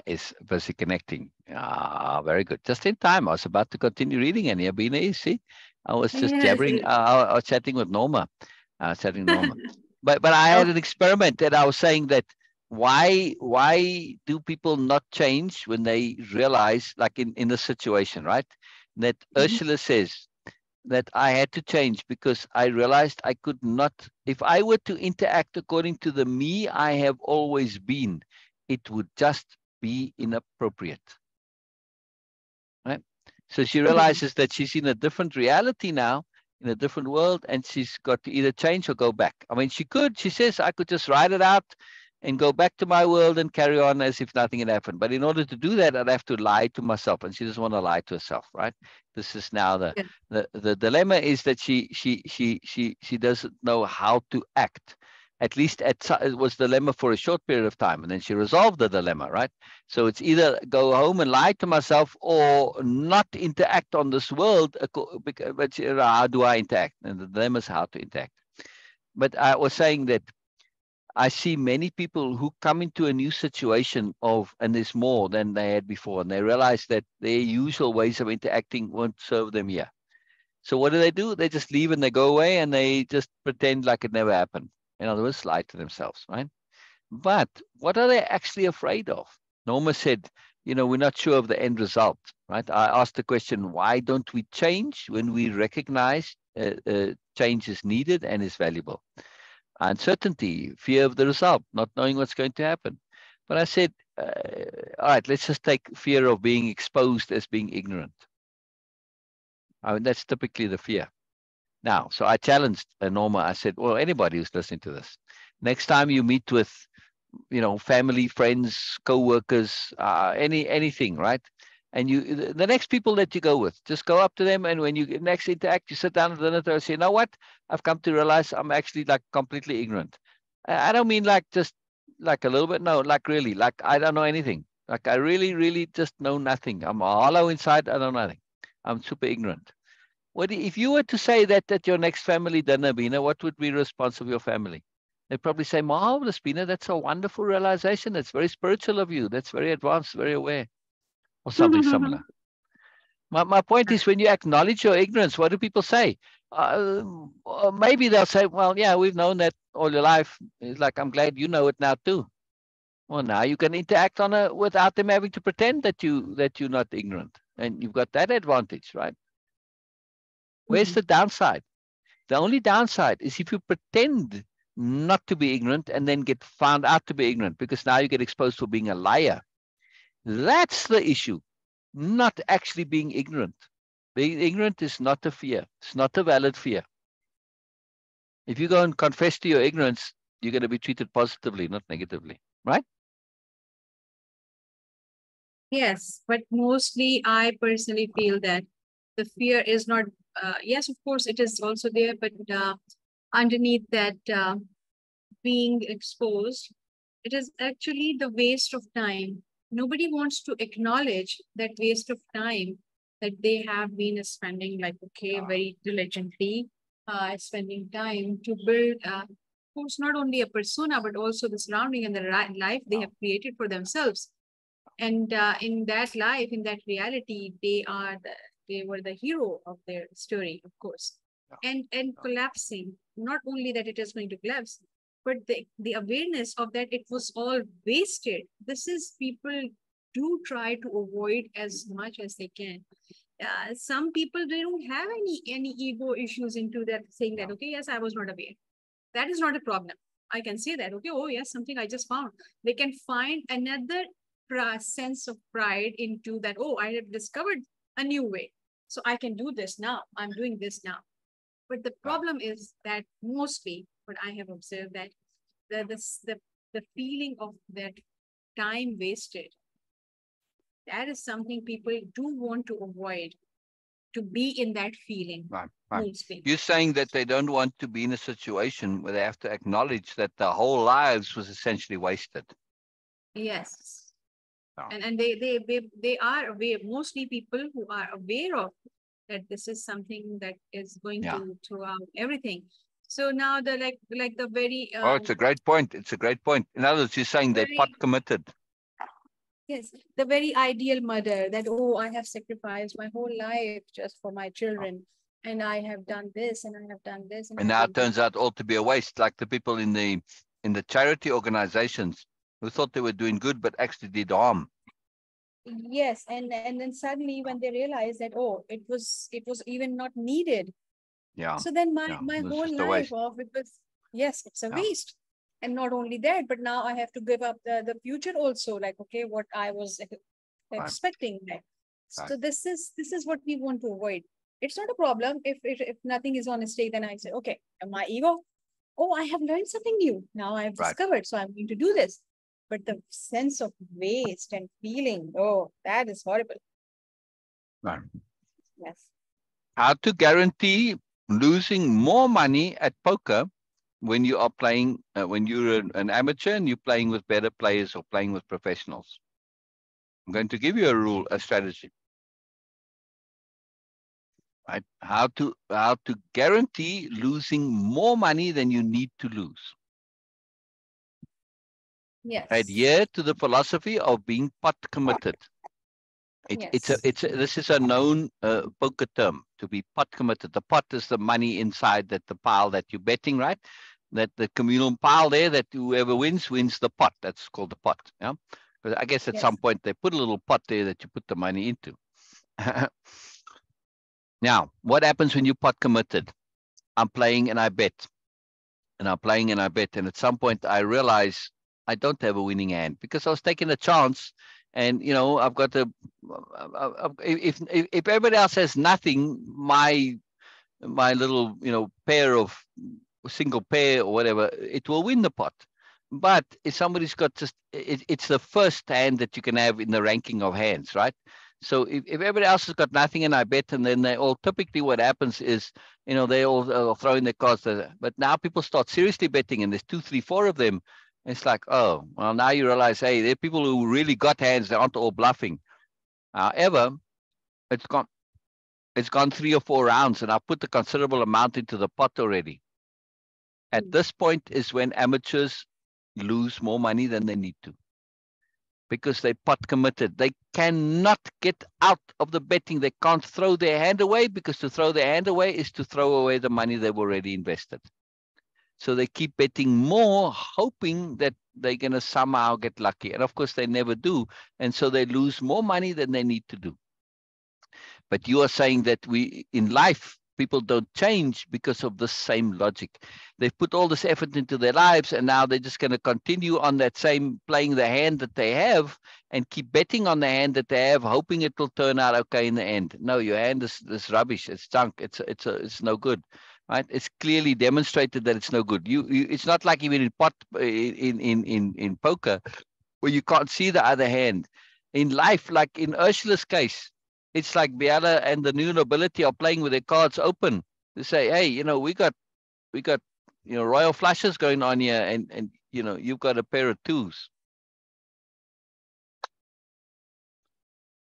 is busy connecting. Ah, very good. Just in time. I was about to continue reading, and here Beena is. See, I was just jabbering. I was chatting with Norma. But I had an experiment that I was saying that why do people not change when they realize, like in the situation, right? That Ursula says that I had to change because I realized I could not, if I were to interact according to the me I have always been, it would just be inappropriate. Right? So she realizes that she's in a different reality now, in a different world, and she's got to either change or go back. I mean, she says, I could just write it out and go back to my world and carry on as if nothing had happened. But in order to do that, I'd have to lie to myself, and she doesn't want to lie to herself, right? This is now the dilemma is that she doesn't know how to act. At least it was the dilemma for a short period of time, and then she resolved the dilemma, right? So it's either go home and lie to myself or not interact on this world. But how do I interact? And the dilemma is how to interact. But I was saying that I see many people who come into a new situation and there's more than they had before, and they realize that their usual ways of interacting won't serve them here. So what do? They just leave and they go away and they just pretend like it never happened. In other words, lie to themselves, right? But what are they actually afraid of? Norma said, we're not sure of the end result, right? I asked the question, why don't we change when we recognize change is needed and is valuable? Uncertainty, fear of the result, not knowing what's going to happen. But I said, all right, let's just take fear of being exposed as being ignorant. I mean, that's typically the fear. Now, so I challenged Norma. I said, well, anybody who's listening to this, next time you meet with, family, friends, co-workers, anything, right? And the next people that you go with, just go up to them, and when you next interact, you sit down at dinner and say, you know what? I've come to realize I'm actually like completely ignorant. I don't mean like just like a little bit, no, like really, like I don't know anything. Like I really, really just know nothing. I'm hollow inside. I don't know nothing. I'm super ignorant. If you were to say that at your next family dinner, Beena, what would be the response of your family? They'd probably say, marvelous, Beena, that's a wonderful realization. That's very spiritual of you. That's very advanced, very aware, or something similar. My point is, when you acknowledge your ignorance, what do people say? Maybe they'll say, well, yeah, we've known that all your life. It's like, I'm glad you know it now too. Well, now you can interact without them having to pretend that you're not ignorant. And you've got that advantage, right? Where's the downside? The only downside is if you pretend not to be ignorant and then get found out to be ignorant, because now you get exposed for being a liar. That's the issue, not actually being ignorant. Being ignorant is not a fear. It's not a valid fear. If you go and confess to your ignorance, you're going to be treated positively, not negatively, right? Yes, but mostly I personally feel that the fear is not, yes, of course, it is also there, but underneath that being exposed, it is actually the waste of time. Nobody wants to acknowledge that waste of time that they have been spending, like, okay, very diligently, spending time to build, of course, not only a persona, but also the surrounding and the life they have created for themselves. And in that life, in that reality, they were the hero of their story, of course. And collapsing, not only that it is going to collapse, but the awareness of that it was all wasted. This is, people do try to avoid as much as they can. Some people, they don't have any ego issues into that, saying that, okay, yes, I was not aware. That is not a problem. I can say that, okay, oh yes, something I just found. They can find another sense of pride into that, oh, I have discovered a new way. So I can do this now. I'm doing this now. But the problem is that mostly what I have observed, that the feeling of that time wasted, that is something people do want to avoid, to be in that feeling. Right. Mostly. You're saying that they don't want to be in a situation where they have to acknowledge that their whole lives was essentially wasted. Yes. And they are aware, mostly people who are aware of that this is something that is going to throw out everything. So now the like the very it's a great point. It's a great point. In other words, you're saying they're pot committed. Yes, the very ideal mother that, oh, I have sacrificed my whole life just for my children, and I have done this, and I have done this, and now it turns out all to be a waste, like the people in the charity organizations who thought they were doing good but actually did harm. Yes, and then suddenly when they realize that, oh, it was even not needed. Yeah. So then my whole life of it was, yes, it's a waste. And not only that, but now I have to give up the future also. Like, okay, what I was expecting. Right. So this is what we want to avoid. It's not a problem if nothing is on stake. Then I say, okay, my ego. Oh, I have learned something new. Now I have discovered. So I'm going to do this. But the sense of waste and feeling, oh, that is horrible. Right. Yes. How to guarantee losing more money at poker when you are playing, when you're an amateur and you're playing with better players or playing with professionals? I'm going to give you a rule, a strategy. Right? How to guarantee losing more money than you need to lose. Yes. Adhere to the philosophy of being pot committed. This is a known poker term, to be pot committed. The pot is the money inside the pile that you're betting, right? That the communal pile there, that whoever wins the pot. That's called the pot. Yeah. Because I guess at some point they put a little pot there that you put the money into. Now, what happens when you pot committed? I'm playing and I bet. And I'm playing and I bet. And at some point I realize I don't have a winning hand because I was taking a chance. And, you know, I've got if everybody else has nothing, my little, you know, pair of single pair or whatever, it will win the pot. But if somebody's got just, it's the first hand that you can have in the ranking of hands, right? So if everybody else has got nothing and I bet, and then they all, typically what happens is, you know, they all throw in their cards. But now people start seriously betting, and there's 2, 3, 4 of them. It's like, oh, well, now you realize, hey, there are people who really got hands. They aren't all bluffing. However, it's gone 3 or 4 rounds, and I put a considerable amount into the pot already. At this point is when amateurs lose more money than they need to, because they pot committed. They cannot get out of the betting. They can't throw their hand away, because to throw their hand away is to throw away the money they've already invested. So they keep betting more, hoping that they're going to somehow get lucky. And of course, they never do. And so they lose more money than they need to do. But you are saying that in life, people don't change because of the same logic. They've put all this effort into their lives, and now they're just going to continue on that same, playing the hand that they have, and keep betting on the hand that they have, hoping it will turn out okay in the end. No, your hand is rubbish. It's junk. It's no good. Right? It's clearly demonstrated that it's no good. It's not like even in poker, where you can't see the other hand. In life, like in Ursula's case, it's like Biella and the new nobility are playing with their cards open. They say, hey, you know, we got, you know, royal flushes going on here, and you know, you've got a pair of 2s.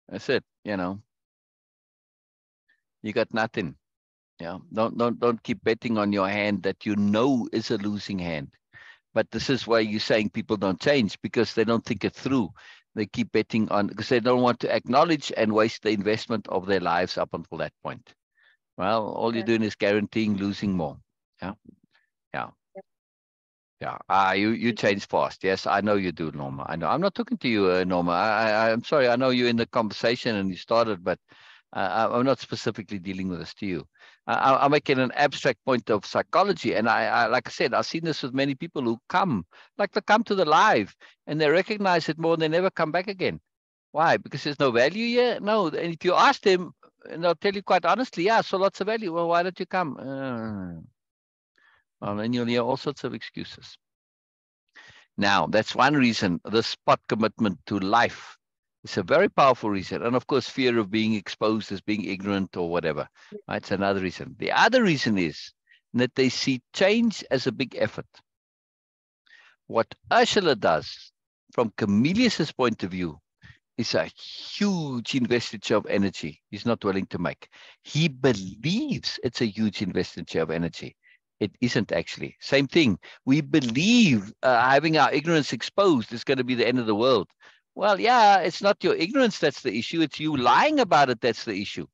That's it. You know, you got nothing. Yeah. Don't keep betting on your hand that you know is a losing hand. But this is why you're saying people don't change, because they don't think it through. They keep betting on, because they don't want to acknowledge and waste the investment of their lives up until that point. Well, all you're doing is guaranteeing losing more. Yeah. Yeah. Yeah. You change fast. Yes, I know you do, Norma. I know. I'm not talking to you, Norma. I'm sorry. I know you're in the conversation and you started, but I'm not specifically dealing with this to you. I'm making an abstract point of psychology. And I, like I said, I've seen this with many people who come, like they come to the live and they recognize it more and they never come back again. Why? Because there's no value here? No. And if you ask them, and they'll tell you quite honestly, yeah, so lots of value. Well, why don't you come? Well, then you'll hear all sorts of excuses. Now, that's one reason, the spot commitment to life. It's a very powerful reason. And of course, fear of being exposed as being ignorant or whatever. That's another reason. The other reason is that they see change as a big effort. What Ursula does, from Camillus' point of view, is a huge investiture of energy he's not willing to make. He believes it's a huge investiture of energy. It isn't actually. Same thing. We believe having our ignorance exposed is going to be the end of the world. Well, yeah, it's not your ignorance that's the issue. It's you lying about it that's the issue.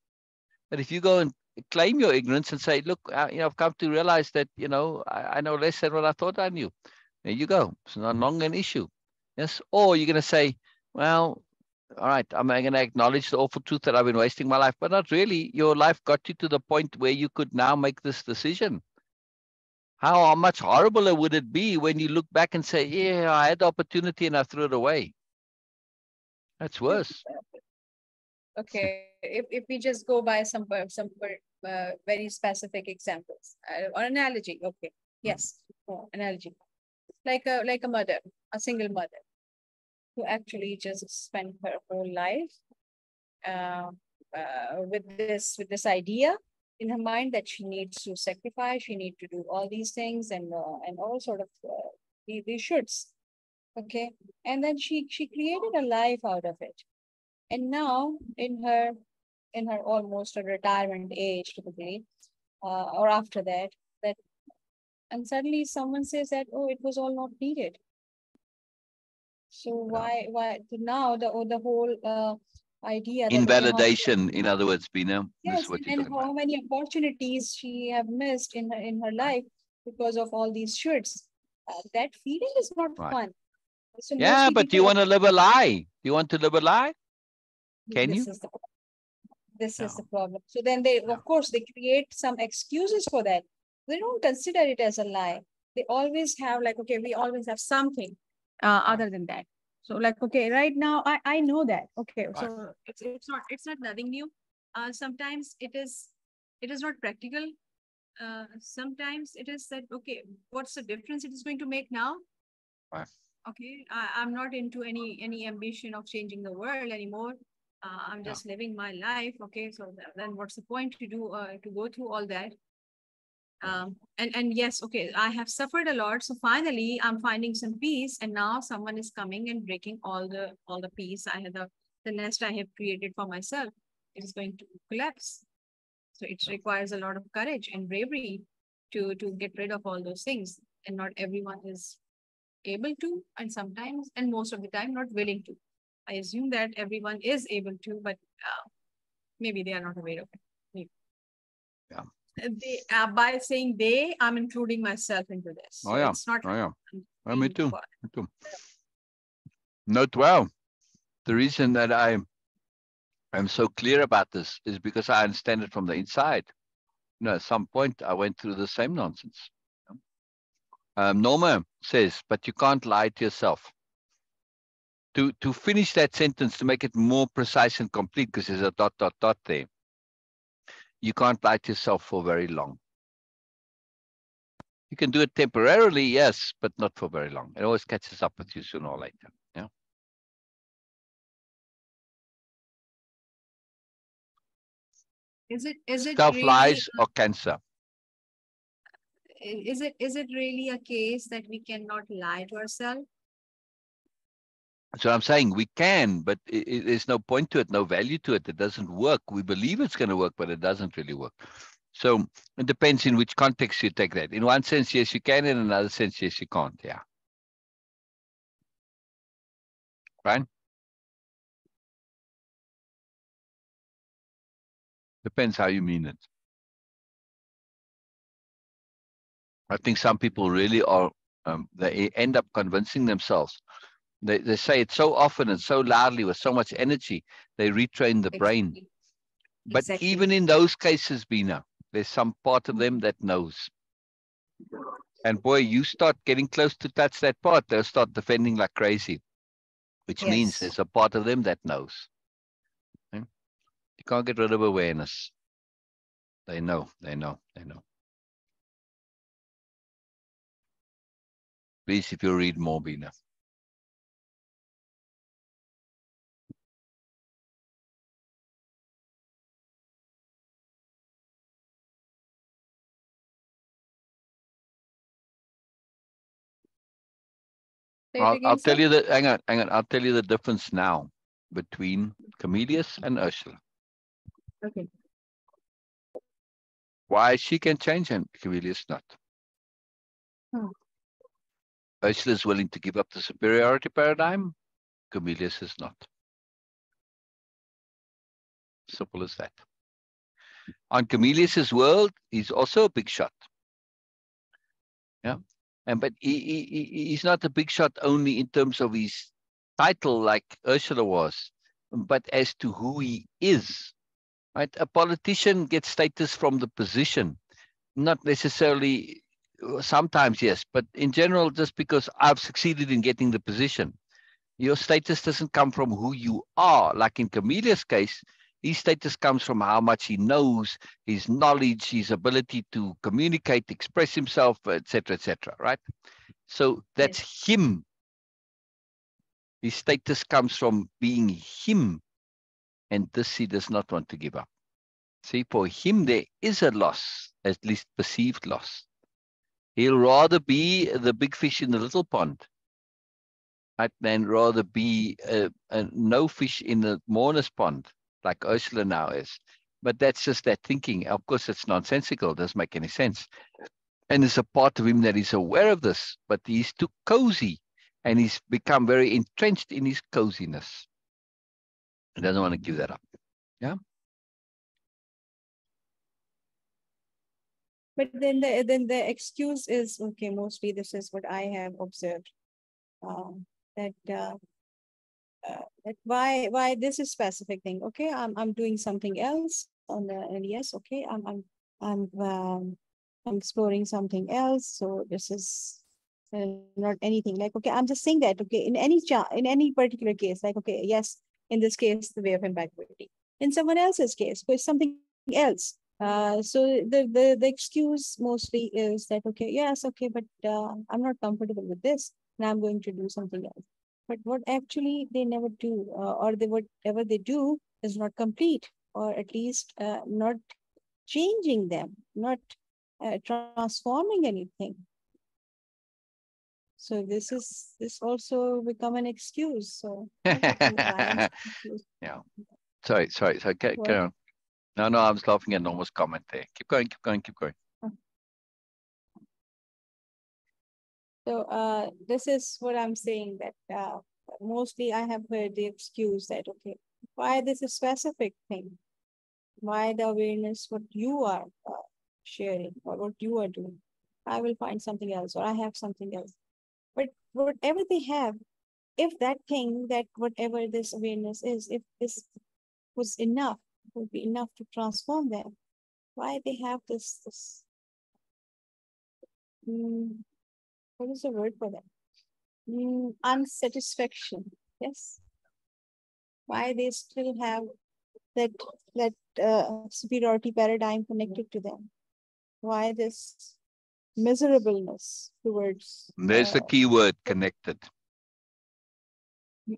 But if you go and claim your ignorance and say, look, you know, I've come to realize that, you know, I know less than what I thought I knew. There you go. It's no longer an issue. Yes. Or you're going to say, well, all right, I'm going to acknowledge the awful truth that I've been wasting my life, but not really. Your life got you to the point where you could now make this decision. How much horrible would it be when you look back and say, yeah, I had the opportunity and I threw it away? That's worse. Okay, if we just go by some very specific examples or analogy. Okay, yes, analogy. Like a mother, a single mother, who actually just spent her whole life with this idea in her mind that she needs to sacrifice, she needs to do all these things and all sort of these shoulds. Okay, and then she created a life out of it, and now in her almost a retirement age, typically, or after that, and suddenly someone says that, oh, it was all not needed. So why now the whole idea that invalidation, in other words, Beena. Yes, and how many opportunities she have missed in her life because of all these shoulds. That feeling is not fun. So yeah, but do you want to live a lie? Do you want to live a lie? Can you? This Yeah. is the problem. So then they, of course, they create some excuses for that. They don't consider it as a lie. They always have like, okay, we always have something other than that. So like, okay, right now I know that. Okay, Right. so it's not nothing new. Sometimes it is not practical. Sometimes it is that, okay, what's the difference it is going to make now? Right. Okay, I'm not into any ambition of changing the world anymore. I'm just living my life. Okay, so then what's the point to do to go through all that? And yes, okay, I have suffered a lot. So finally, I'm finding some peace, and now someone is coming and breaking all the peace I had, the nest I have created for myself. It is going to collapse. So it requires a lot of courage and bravery to get rid of all those things, and not everyone is able to, and sometimes, and most of the time, not willing to. I assume that everyone is able to, but maybe they are not aware of it. Maybe. Yeah. They, by saying they, I'm including myself into this. Oh So yeah. it's not. Oh yeah. Oh, me too. Me too. Note well. The reason that I'm so clear about this is because I understand it from the inside. You know, at some point I went through the same nonsense. Norma says, but you can't lie to yourself. To finish that sentence, to make it more precise and complete, because there's a ... there. You can't lie to yourself for very long. You can do it temporarily, yes, but not for very long. It always catches up with you sooner or later. Yeah. Is it Self really lies or cancer. is it really a case that we cannot lie to ourselves? So I'm saying we can, but there's no point to it, no value to it. It doesn't work. We believe it's going to work, but it doesn't really work. So it depends in which context you take that. In one sense, yes, you can. In another sense, yes, you can't. Yeah. Right? Depends how you mean it. I think some people really are, they end up convincing themselves. They say it so often and so loudly with so much energy, they retrain the brain. Exactly. But Exactly. even in those cases, Beena, there's some part of them that knows. And boy, you start getting close to touch that part, they'll start defending like crazy, which means there's a part of them that knows. Okay? You can't get rid of awareness. They know, they know, they know. Please, if you read more, Beena. I'll tell you that. Hang on. I'll tell you the difference now between Camellius and Ursula. Okay. Why she can change and Camellius not. Ursula is willing to give up the superiority paradigm. Camellius is not. Simple as that. On Camellius's world, he's also a big shot. Yeah, but he's not a big shot only in terms of his title like Ursula was, but as to who he is. Right? A politician gets status from the position, not necessarily. Sometimes yes, but in general, just because I've succeeded in getting the position, your status doesn't come from who you are. Like in Camellia's case, his status comes from how much he knows, his knowledge, his ability to communicate, express himself, etc., right? So that's him. His status comes from being him, and this he does not want to give up. See, for him, there is a loss, at least perceived loss. He'll rather be the big fish in the little pond, right, than rather be a no fish in the Moreness pond, like Ursula now is. But that's just that thinking. Of course, it's nonsensical. It doesn't make any sense. And there's a part of him that is aware of this, but he's too cozy, and he's become very entrenched in his coziness. He doesn't want to give that up. Yeah. But then the excuse is, okay, mostly this is what I have observed, that that why this is specific thing. Okay, I'm doing something else on the, and yes, okay, I'm exploring something else. So this is not anything like, okay, I'm just saying that, okay, in any particular case, like, okay, yes, in this case, the way of impeccability. In someone else's case, it's something else. So the excuse mostly is that, okay, yes, okay, but I'm not comfortable with this, and I'm going to do something else. But what actually they never do, or they whatever they do is not complete, or at least not changing them, not transforming anything. So this also become an excuse. So what happened, clients? Yeah. Sorry. Carry What? on. No, I was laughing at Norma's comment there. Keep going. So this is what I'm saying, that mostly I have heard the excuse that, okay, why this is specific thing? Why the awareness, what you are sharing or what you are doing? I will find something else, or I have something else. But whatever they have, if that thing, that whatever this awareness is, if this was enough, would be enough to transform them, why they have mm, what is the word for that? Unsatisfaction. Yes. Why they still have that that superiority paradigm connected to them? Why this miserableness towards There's the key word, connected.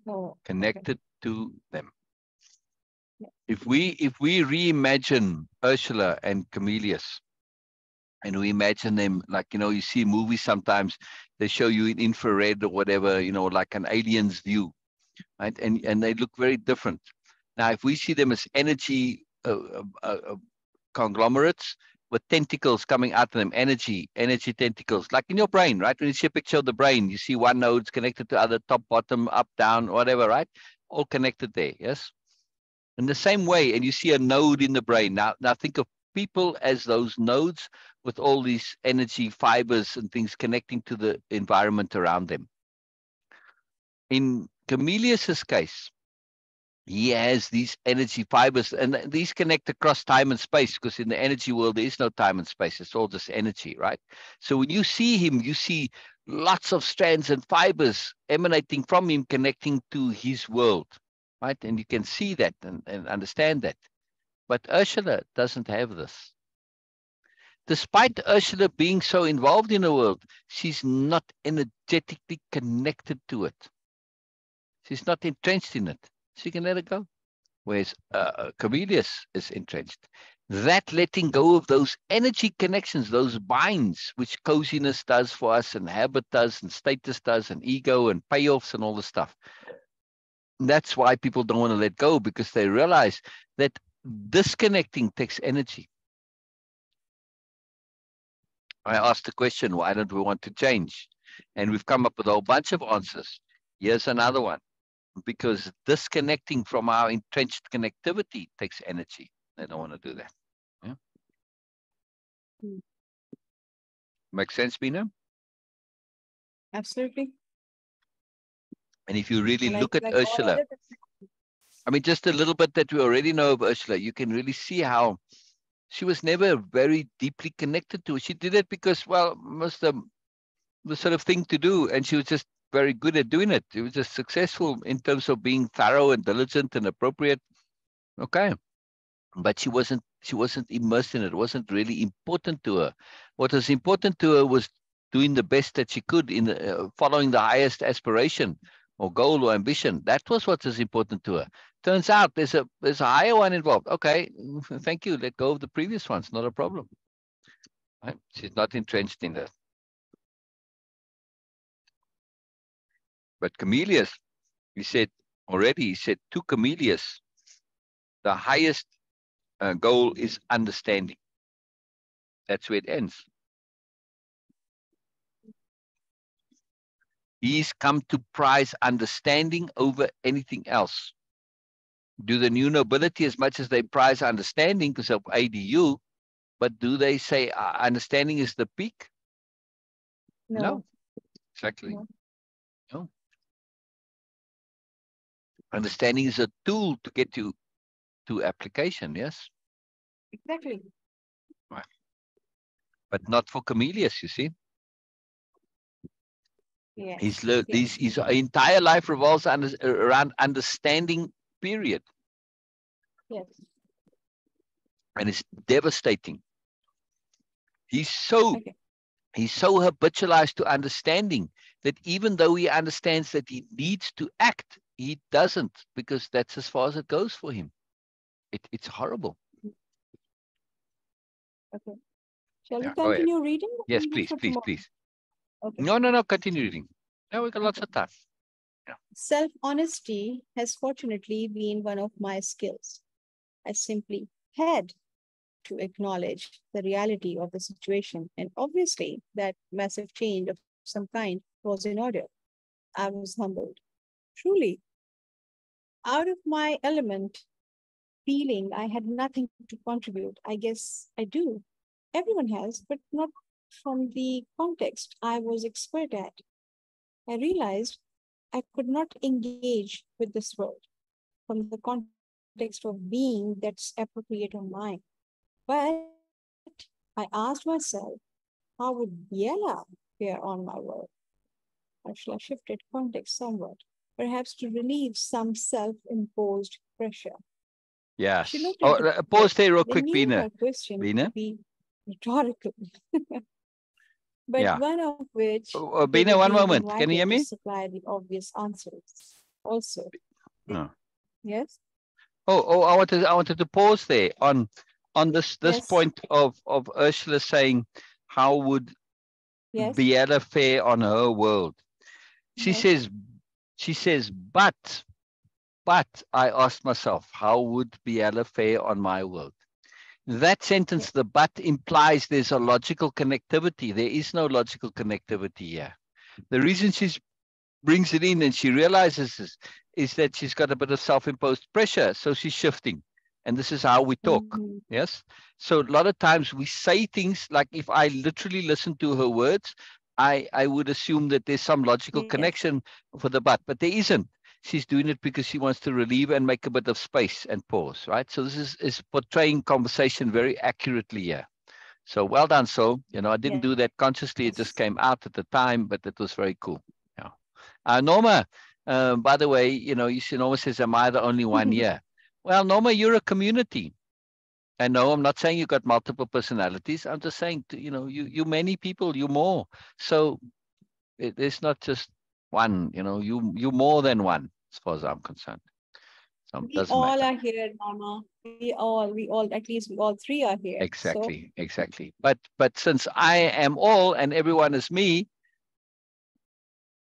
oh, okay. Connected to them. Yeah. If we reimagine Ursula and Camillus, and we imagine them like, you see movies sometimes, they show you in infrared or whatever, like an alien's view, right? And they look very different. Now, if we see them as energy conglomerates with tentacles coming out of them, energy tentacles, like in your brain, right? When you see a picture of the brain, you see one node's connected to other, top, bottom, up, down, whatever, right? All connected there, yes? In the same way, and you see a node in the brain. Now think of people as those nodes with all these energy fibers and things connecting to the environment around them. In Camillus's case, he has these energy fibers, and these connect across time and space, because in the energy world, there is no time and space. It's all just energy, right? So when you see him, you see lots of strands and fibers emanating from him, connecting to his world, right? And you can see that and understand that. But Ursula doesn't have this. Despite Ursula being so involved in the world, she's not energetically connected to it. She's not entrenched in it. She can let it go. Whereas Camillus is entrenched. That letting go of those energy connections, those binds, which coziness does for us, and habit does, and status does, and ego, and payoffs, and all the stuff. That's why people don't want to let go, because they realize that disconnecting takes energy. I asked the question, why don't we want to change? And we've come up with a whole bunch of answers. Here's another one. Because disconnecting from our entrenched connectivity takes energy. They don't want to do that. Yeah? Mm. Makes sense, Beena? Absolutely. And if you really look at Like all Ursula, other. I mean, just a little bit that we already know of Ursula, you can really see how she was never very deeply connected to it. She did it because, well, most the sort of thing to do, and she was just very good at doing it. She was just successful in terms of being thorough and diligent and appropriate. Okay. But she wasn't immersed in it. It wasn't really important to her. What was important to her was doing the best that she could in following the highest aspiration or goal or ambition. That was what was important to her. Turns out there's a higher one involved. Okay, thank you. Let go of the previous ones. Not a problem. Right? She's not entrenched in that. But Camillus, he said to Camillus, the highest goal is understanding. That's where it ends. He's come to prize understanding over anything else. Do the new nobility, as much as they prize understanding because of ADU, but do they say understanding is the peak? No, No. exactly. No. No. Understanding is a tool to get you to application, yes? Exactly. Right. But not for Camellius, you see. Yes. Yes. His entire life revolves around understanding, period. Yes. And it's devastating. He's so Okay. habitualized to understanding that even though he understands that he needs to act, he doesn't, because that's as far as it goes for him. It's horrible. Okay. Shall we Yeah, go ahead. continue reading? Yes, Read it please, for please, tomorrow. please. Okay. No, continue reading. Now we got lots Okay. of time. Yeah. Self-honesty has fortunately been one of my skills. I simply had to acknowledge the reality of the situation. And obviously, that massive change of some kind was in order. I was humbled. Truly, out of my element, feeling I had nothing to contribute. I guess I do. Everyone has, but not from the context I was expert at. I realized I could not engage with this world from the context of being that's appropriate or mine. But I asked myself, how would Biella fare on my world? Ursula shifted context somewhat, perhaps to relieve some self-imposed pressure. She looked Yes. at the Oh, group. pause there real They quick, knew her Beena. question to Beena? be rhetorical, but Yeah. one of which they were Beena, one being moment. Can you hear invited to me? supply the obvious answers. Also, No. yes, I wanted to pause there on this yes, point of Ursula saying, how would yes, Biella fare on her world? She yes, says, but I asked myself, how would Biella fare on my world? That yes, sentence, the but, implies there's a logical connectivity. There is no logical connectivity here. The reason she brings it in and she realizes is that she's got a bit of self-imposed pressure. So she's shifting. And this is how we talk. mhm, Yes. So a lot of times we say things like, if I literally listen to her words, I would assume that there's some logical yes, connection for the but there isn't. She's doing it because she wants to relieve and make a bit of space and pause, right? So this is portraying conversation very accurately here. So well done, Syl. I didn't do that consciously. It just yes. came out at the time, but it was very cool. Yeah. Norma, by the way, you see Norma says, am I the only one here? Well, Norma, you're a community. And no, I'm not saying you got multiple personalities. I'm just saying, you many people, you more. So it's not just one, you more than one, as far as I'm concerned. So it We doesn't all matter. are here, Mama. At least we all three are here. So, Exactly. But since I am all and everyone is me,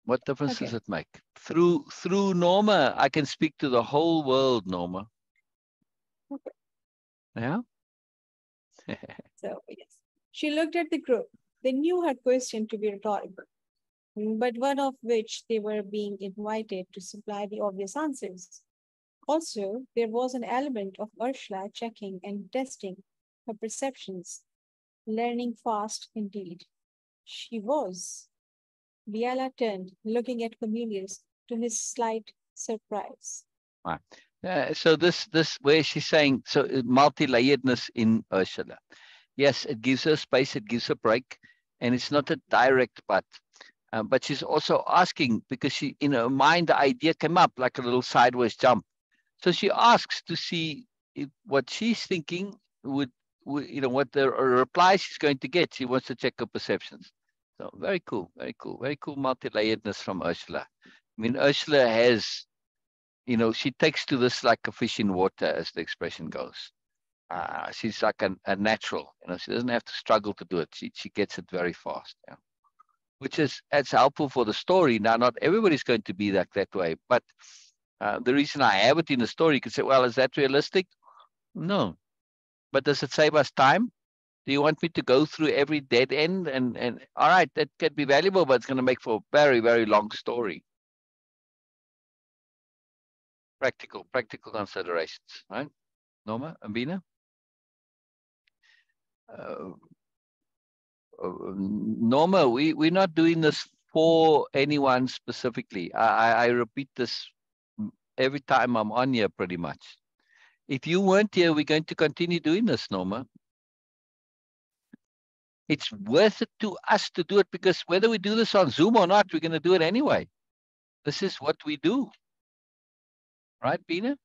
what difference does okay. it make? Through Norma, I can speak to the whole world, Norma. Okay. Yeah. So, yes. She looked at the group. They knew her question to be rhetorical, but one of which they were being invited to supply the obvious answers. Also, there was an element of Ursula checking and testing her perceptions, learning fast indeed. She was. Biella turned, looking at Cornelius to his slight surprise. Right. So this where she's saying, so multi-layeredness in Ursula. Yes, it gives her space, it gives her break, and it's not a direct but she's also asking, because she, in her mind, the idea came up like a little sideways jump. So she asks to see if what she's thinking what the reply she's going to get. She wants to check her perceptions. So very cool, very cool multi-layeredness from Ursula. I mean, Ursula has, she takes to this like a fish in water, as the expression goes. She's like a natural, she doesn't have to struggle to do it. She gets it very fast. Yeah. Which is that's helpful for the story. Now, not everybody's going to be like that way, but the reason I have it in the story, you could say, well, is that realistic? No. But does it save us time? Do you want me to go through every dead end? And all right, that could be valuable, but it's going to make for a very, very long story. Practical considerations, right? Norma and Beena? Uh, Norma, we're not doing this for anyone specifically. I repeat this every time I'm on here, pretty much. If you weren't here, we're going to continue doing this, Norma. It's worth it to us to do it, because whether we do this on Zoom or not, we're going to do it anyway. This is what we do. Right, Beena?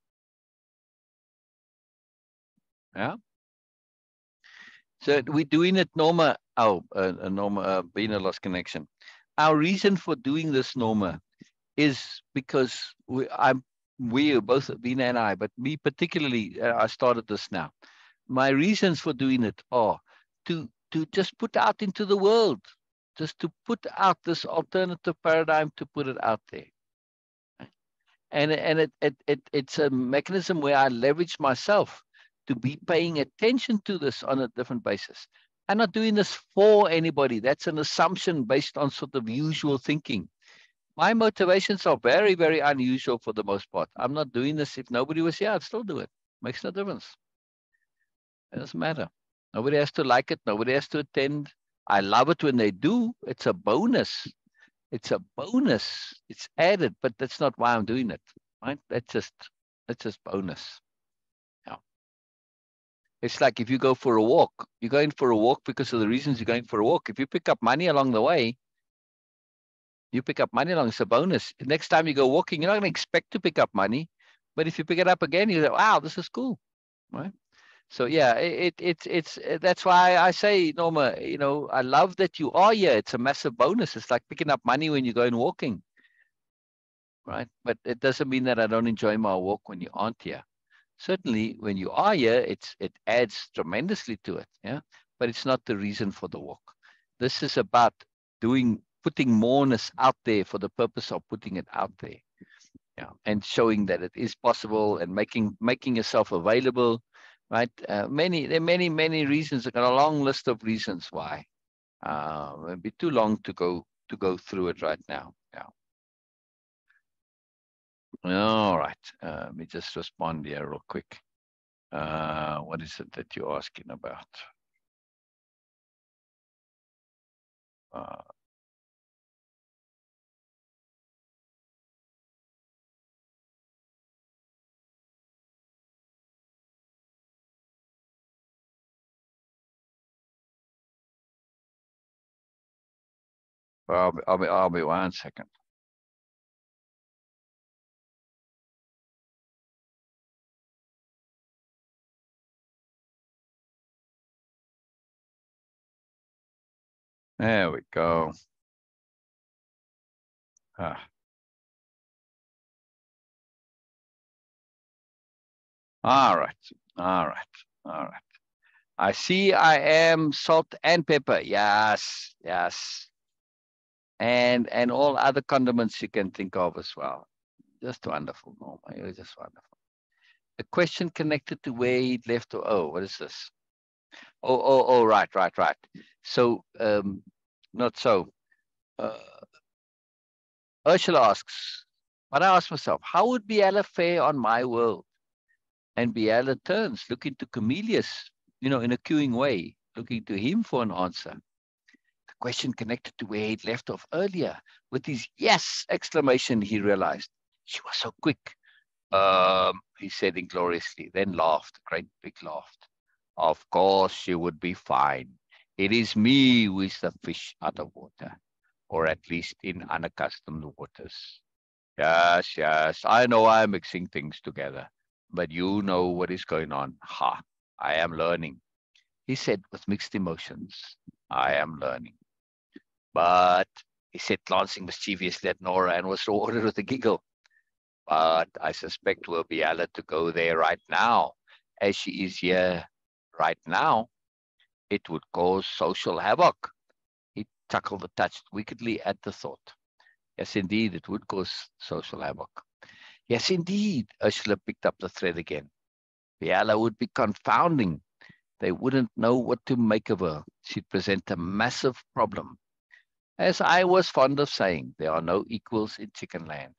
Yeah. So we're doing it, Norma. Oh, Norma, Beena lost connection. Our reason for doing this, Norma, is because we both, Beena and I, but me particularly, I started this now. My reasons for doing it are to just put out into the world, just to put out this alternative paradigm, to put it out there. And it's a mechanism where I leverage myself to be paying attention to this on a different basis. I'm not doing this for anybody. That's an assumption based on sort of usual thinking. My motivations are very, very unusual for the most part. I'm not doing this. If nobody was here, I'd still do it. Makes no difference. It doesn't matter. Nobody has to like it. Nobody has to attend. I love it when they do. It's a bonus. It's a bonus. It's added, but that's not why I'm doing it. Right? That's just bonus. Yeah. It's like if you go for a walk, you're going for a walk because of the reasons you're going for a walk. If you pick up money along the way, it's a bonus. Next time you go walking, you're not going to expect to pick up money, but if you pick it up again, you go, wow, this is cool. Right? So yeah, it's that's why I say, Norma, I love that you are here. It's a massive bonus. It's like picking up money when you're going walking, right? But it doesn't mean that I don't enjoy my walk when you aren't here. Certainly, when you are here, it adds tremendously to it, yeah. But it's not the reason for the walk. This is about putting moreness out there for the purpose of putting it out there, yeah, and showing that it is possible and making yourself available. Right, there are many reasons. I've got a long list of reasons why. It'd be too long to go through it right now. Yeah. All right. Let me just respond here real quick. What is it that you're asking about? I'll be 1 second. There we go. All right. I see I am salt and pepper. Yes. And all other condiments you can think of as well. Just wonderful, Norma. You're just wonderful. A question connected to where he left. Oh, what is this? Oh, right. So, not so. Ursula asks, but I ask myself, how would Biella fare on my world? And Biella turns, looking to Camillus, in a queuing way, looking to him for an answer. The question connected to where he'd left off earlier. With his yes exclamation, he realized. She was so quick. He said ingloriously, then laughed, a great big laugh. Of course she would be fine. It is me who is the fish out of water, or at least in unaccustomed waters. Yes, I know I'm mixing things together, but you know what is going on. Ha, I am learning, he said with mixed emotions. I am learning. But, he said, glancing mischievously at Nora, and was rewarded with a giggle. But I suspect we'll be able to go there right now, as she is here right now. It would cause social havoc. He chuckled a touch wickedly at the thought. Yes, indeed, it would cause social havoc. Yes, indeed, Ursula picked up the thread again. Biella would be confounding. They wouldn't know what to make of her. She'd present a massive problem. As I was fond of saying, there are no equals in chicken land.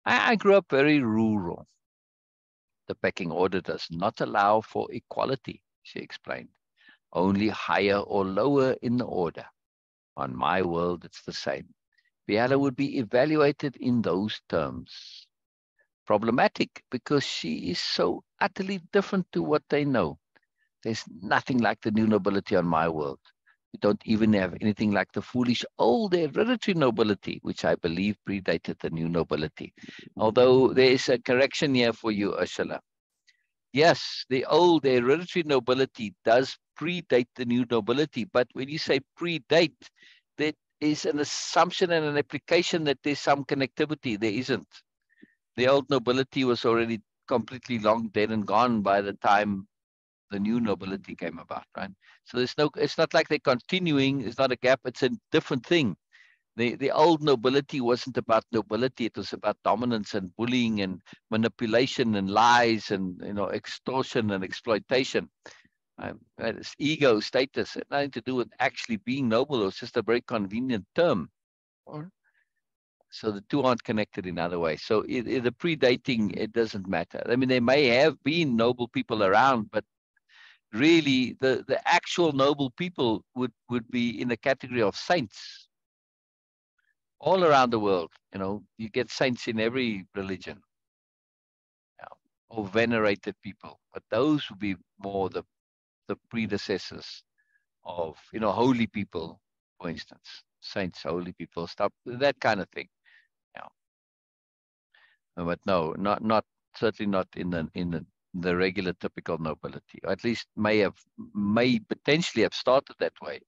I grew up very rural. The pecking order does not allow for equality, she explained. Only higher or lower in the order. On my world, it's the same. Biella would be evaluated in those terms. problematic because she is so utterly different to what they know. There's nothing like the new nobility on my world. We don't even have anything like the foolish old hereditary nobility, which I believe predated the new nobility. Although there is a correction here for you, Ursula. Yes, the old hereditary nobility does predate the new nobility, but when you say predate, that is an assumption and an application that there's some connectivity. There isn't. The old nobility was already completely long dead and gone by the time the new nobility came about, right? So it's not like they're continuing, it's not a gap, it's a different thing. The old nobility wasn't about nobility, it was about dominance and bullying and manipulation and lies and extortion and exploitation. It's ego, status, it had nothing to do with actually being noble. It was just a very convenient term. So the two aren't connected in other ways. So the predating, it doesn't matter. I mean, there may have been noble people around, but really the actual noble people would be in the category of saints. All around the world, you get saints in every religion, or venerated people, but those would be more the predecessors of, holy people, for instance, saints, holy people, stuff, that kind of thing. But no, not certainly not in the regular typical nobility, or at least may potentially have started that way.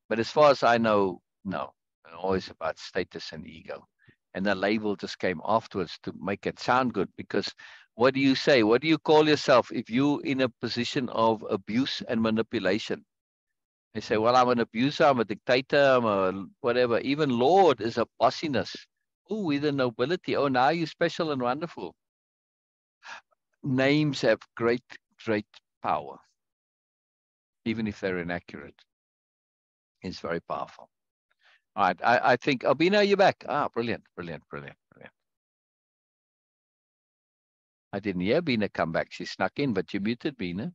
But as far as I know, no. Always about status and ego. And the label just came afterwards to make it sound good, because what do you say? What do you call yourself if you're in a position of abuse and manipulation? They say, well, I'm an abuser, I'm a dictator, I'm a whatever. Even Lord is a bossiness. Oh, we're the nobility. Oh, now you're special and wonderful. Names have great, great power, even if they're inaccurate. It's very powerful. All right, I think, Beena, you're back. Brilliant, brilliant, brilliant, brilliant. I didn't hear Beena come back. She snuck in, but you muted Beena.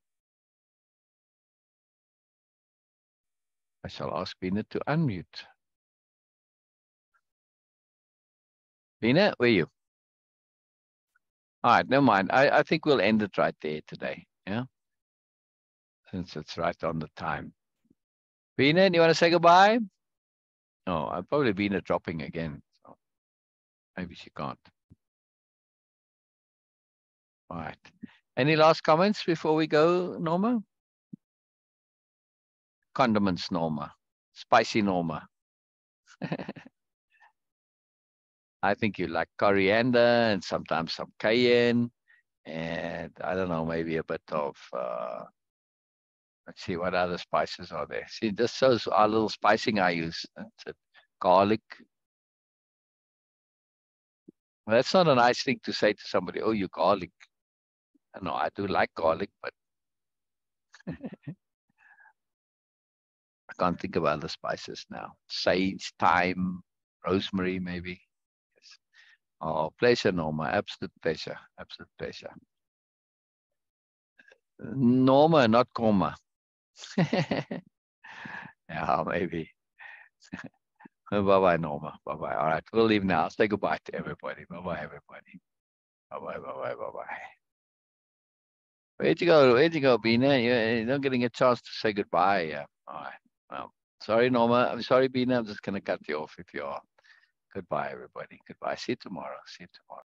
I shall ask Beena to unmute. Beena, where are you? All right, never mind. I think we'll end it right there today, yeah? Since it's right on the time. Beena, do you want to say goodbye? No, I'll probably Beena dropping again. So maybe she can't. All right. Any last comments before we go, Norma? Condiments, Norma. Spicy Norma. I think you like coriander and sometimes some cayenne, and I don't know, maybe a bit of, let's see, what other spices are there? See, this shows our little spicing I use. That's it. Garlic. Well, that's not a nice thing to say to somebody, oh, you garlic. No, I do like garlic, but I can't think of other spices now. Sage, thyme, rosemary, maybe. Yes. Oh, pleasure, Norma. Absolute pleasure. Absolute pleasure. Norma, not coma. Yeah, maybe. Bye-bye, Norma. Bye-bye. All right, we'll leave now. Say goodbye to everybody. Bye-bye, everybody. Bye-bye, bye-bye, bye-bye. Where'd you go? Where'd you go, Beena? You're not getting a chance to say goodbye. Yeah. All right. Well, sorry, Norma. I'm sorry, Beena. I'm just going to cut you off if you are. Goodbye, everybody. Goodbye. See you tomorrow. See you tomorrow.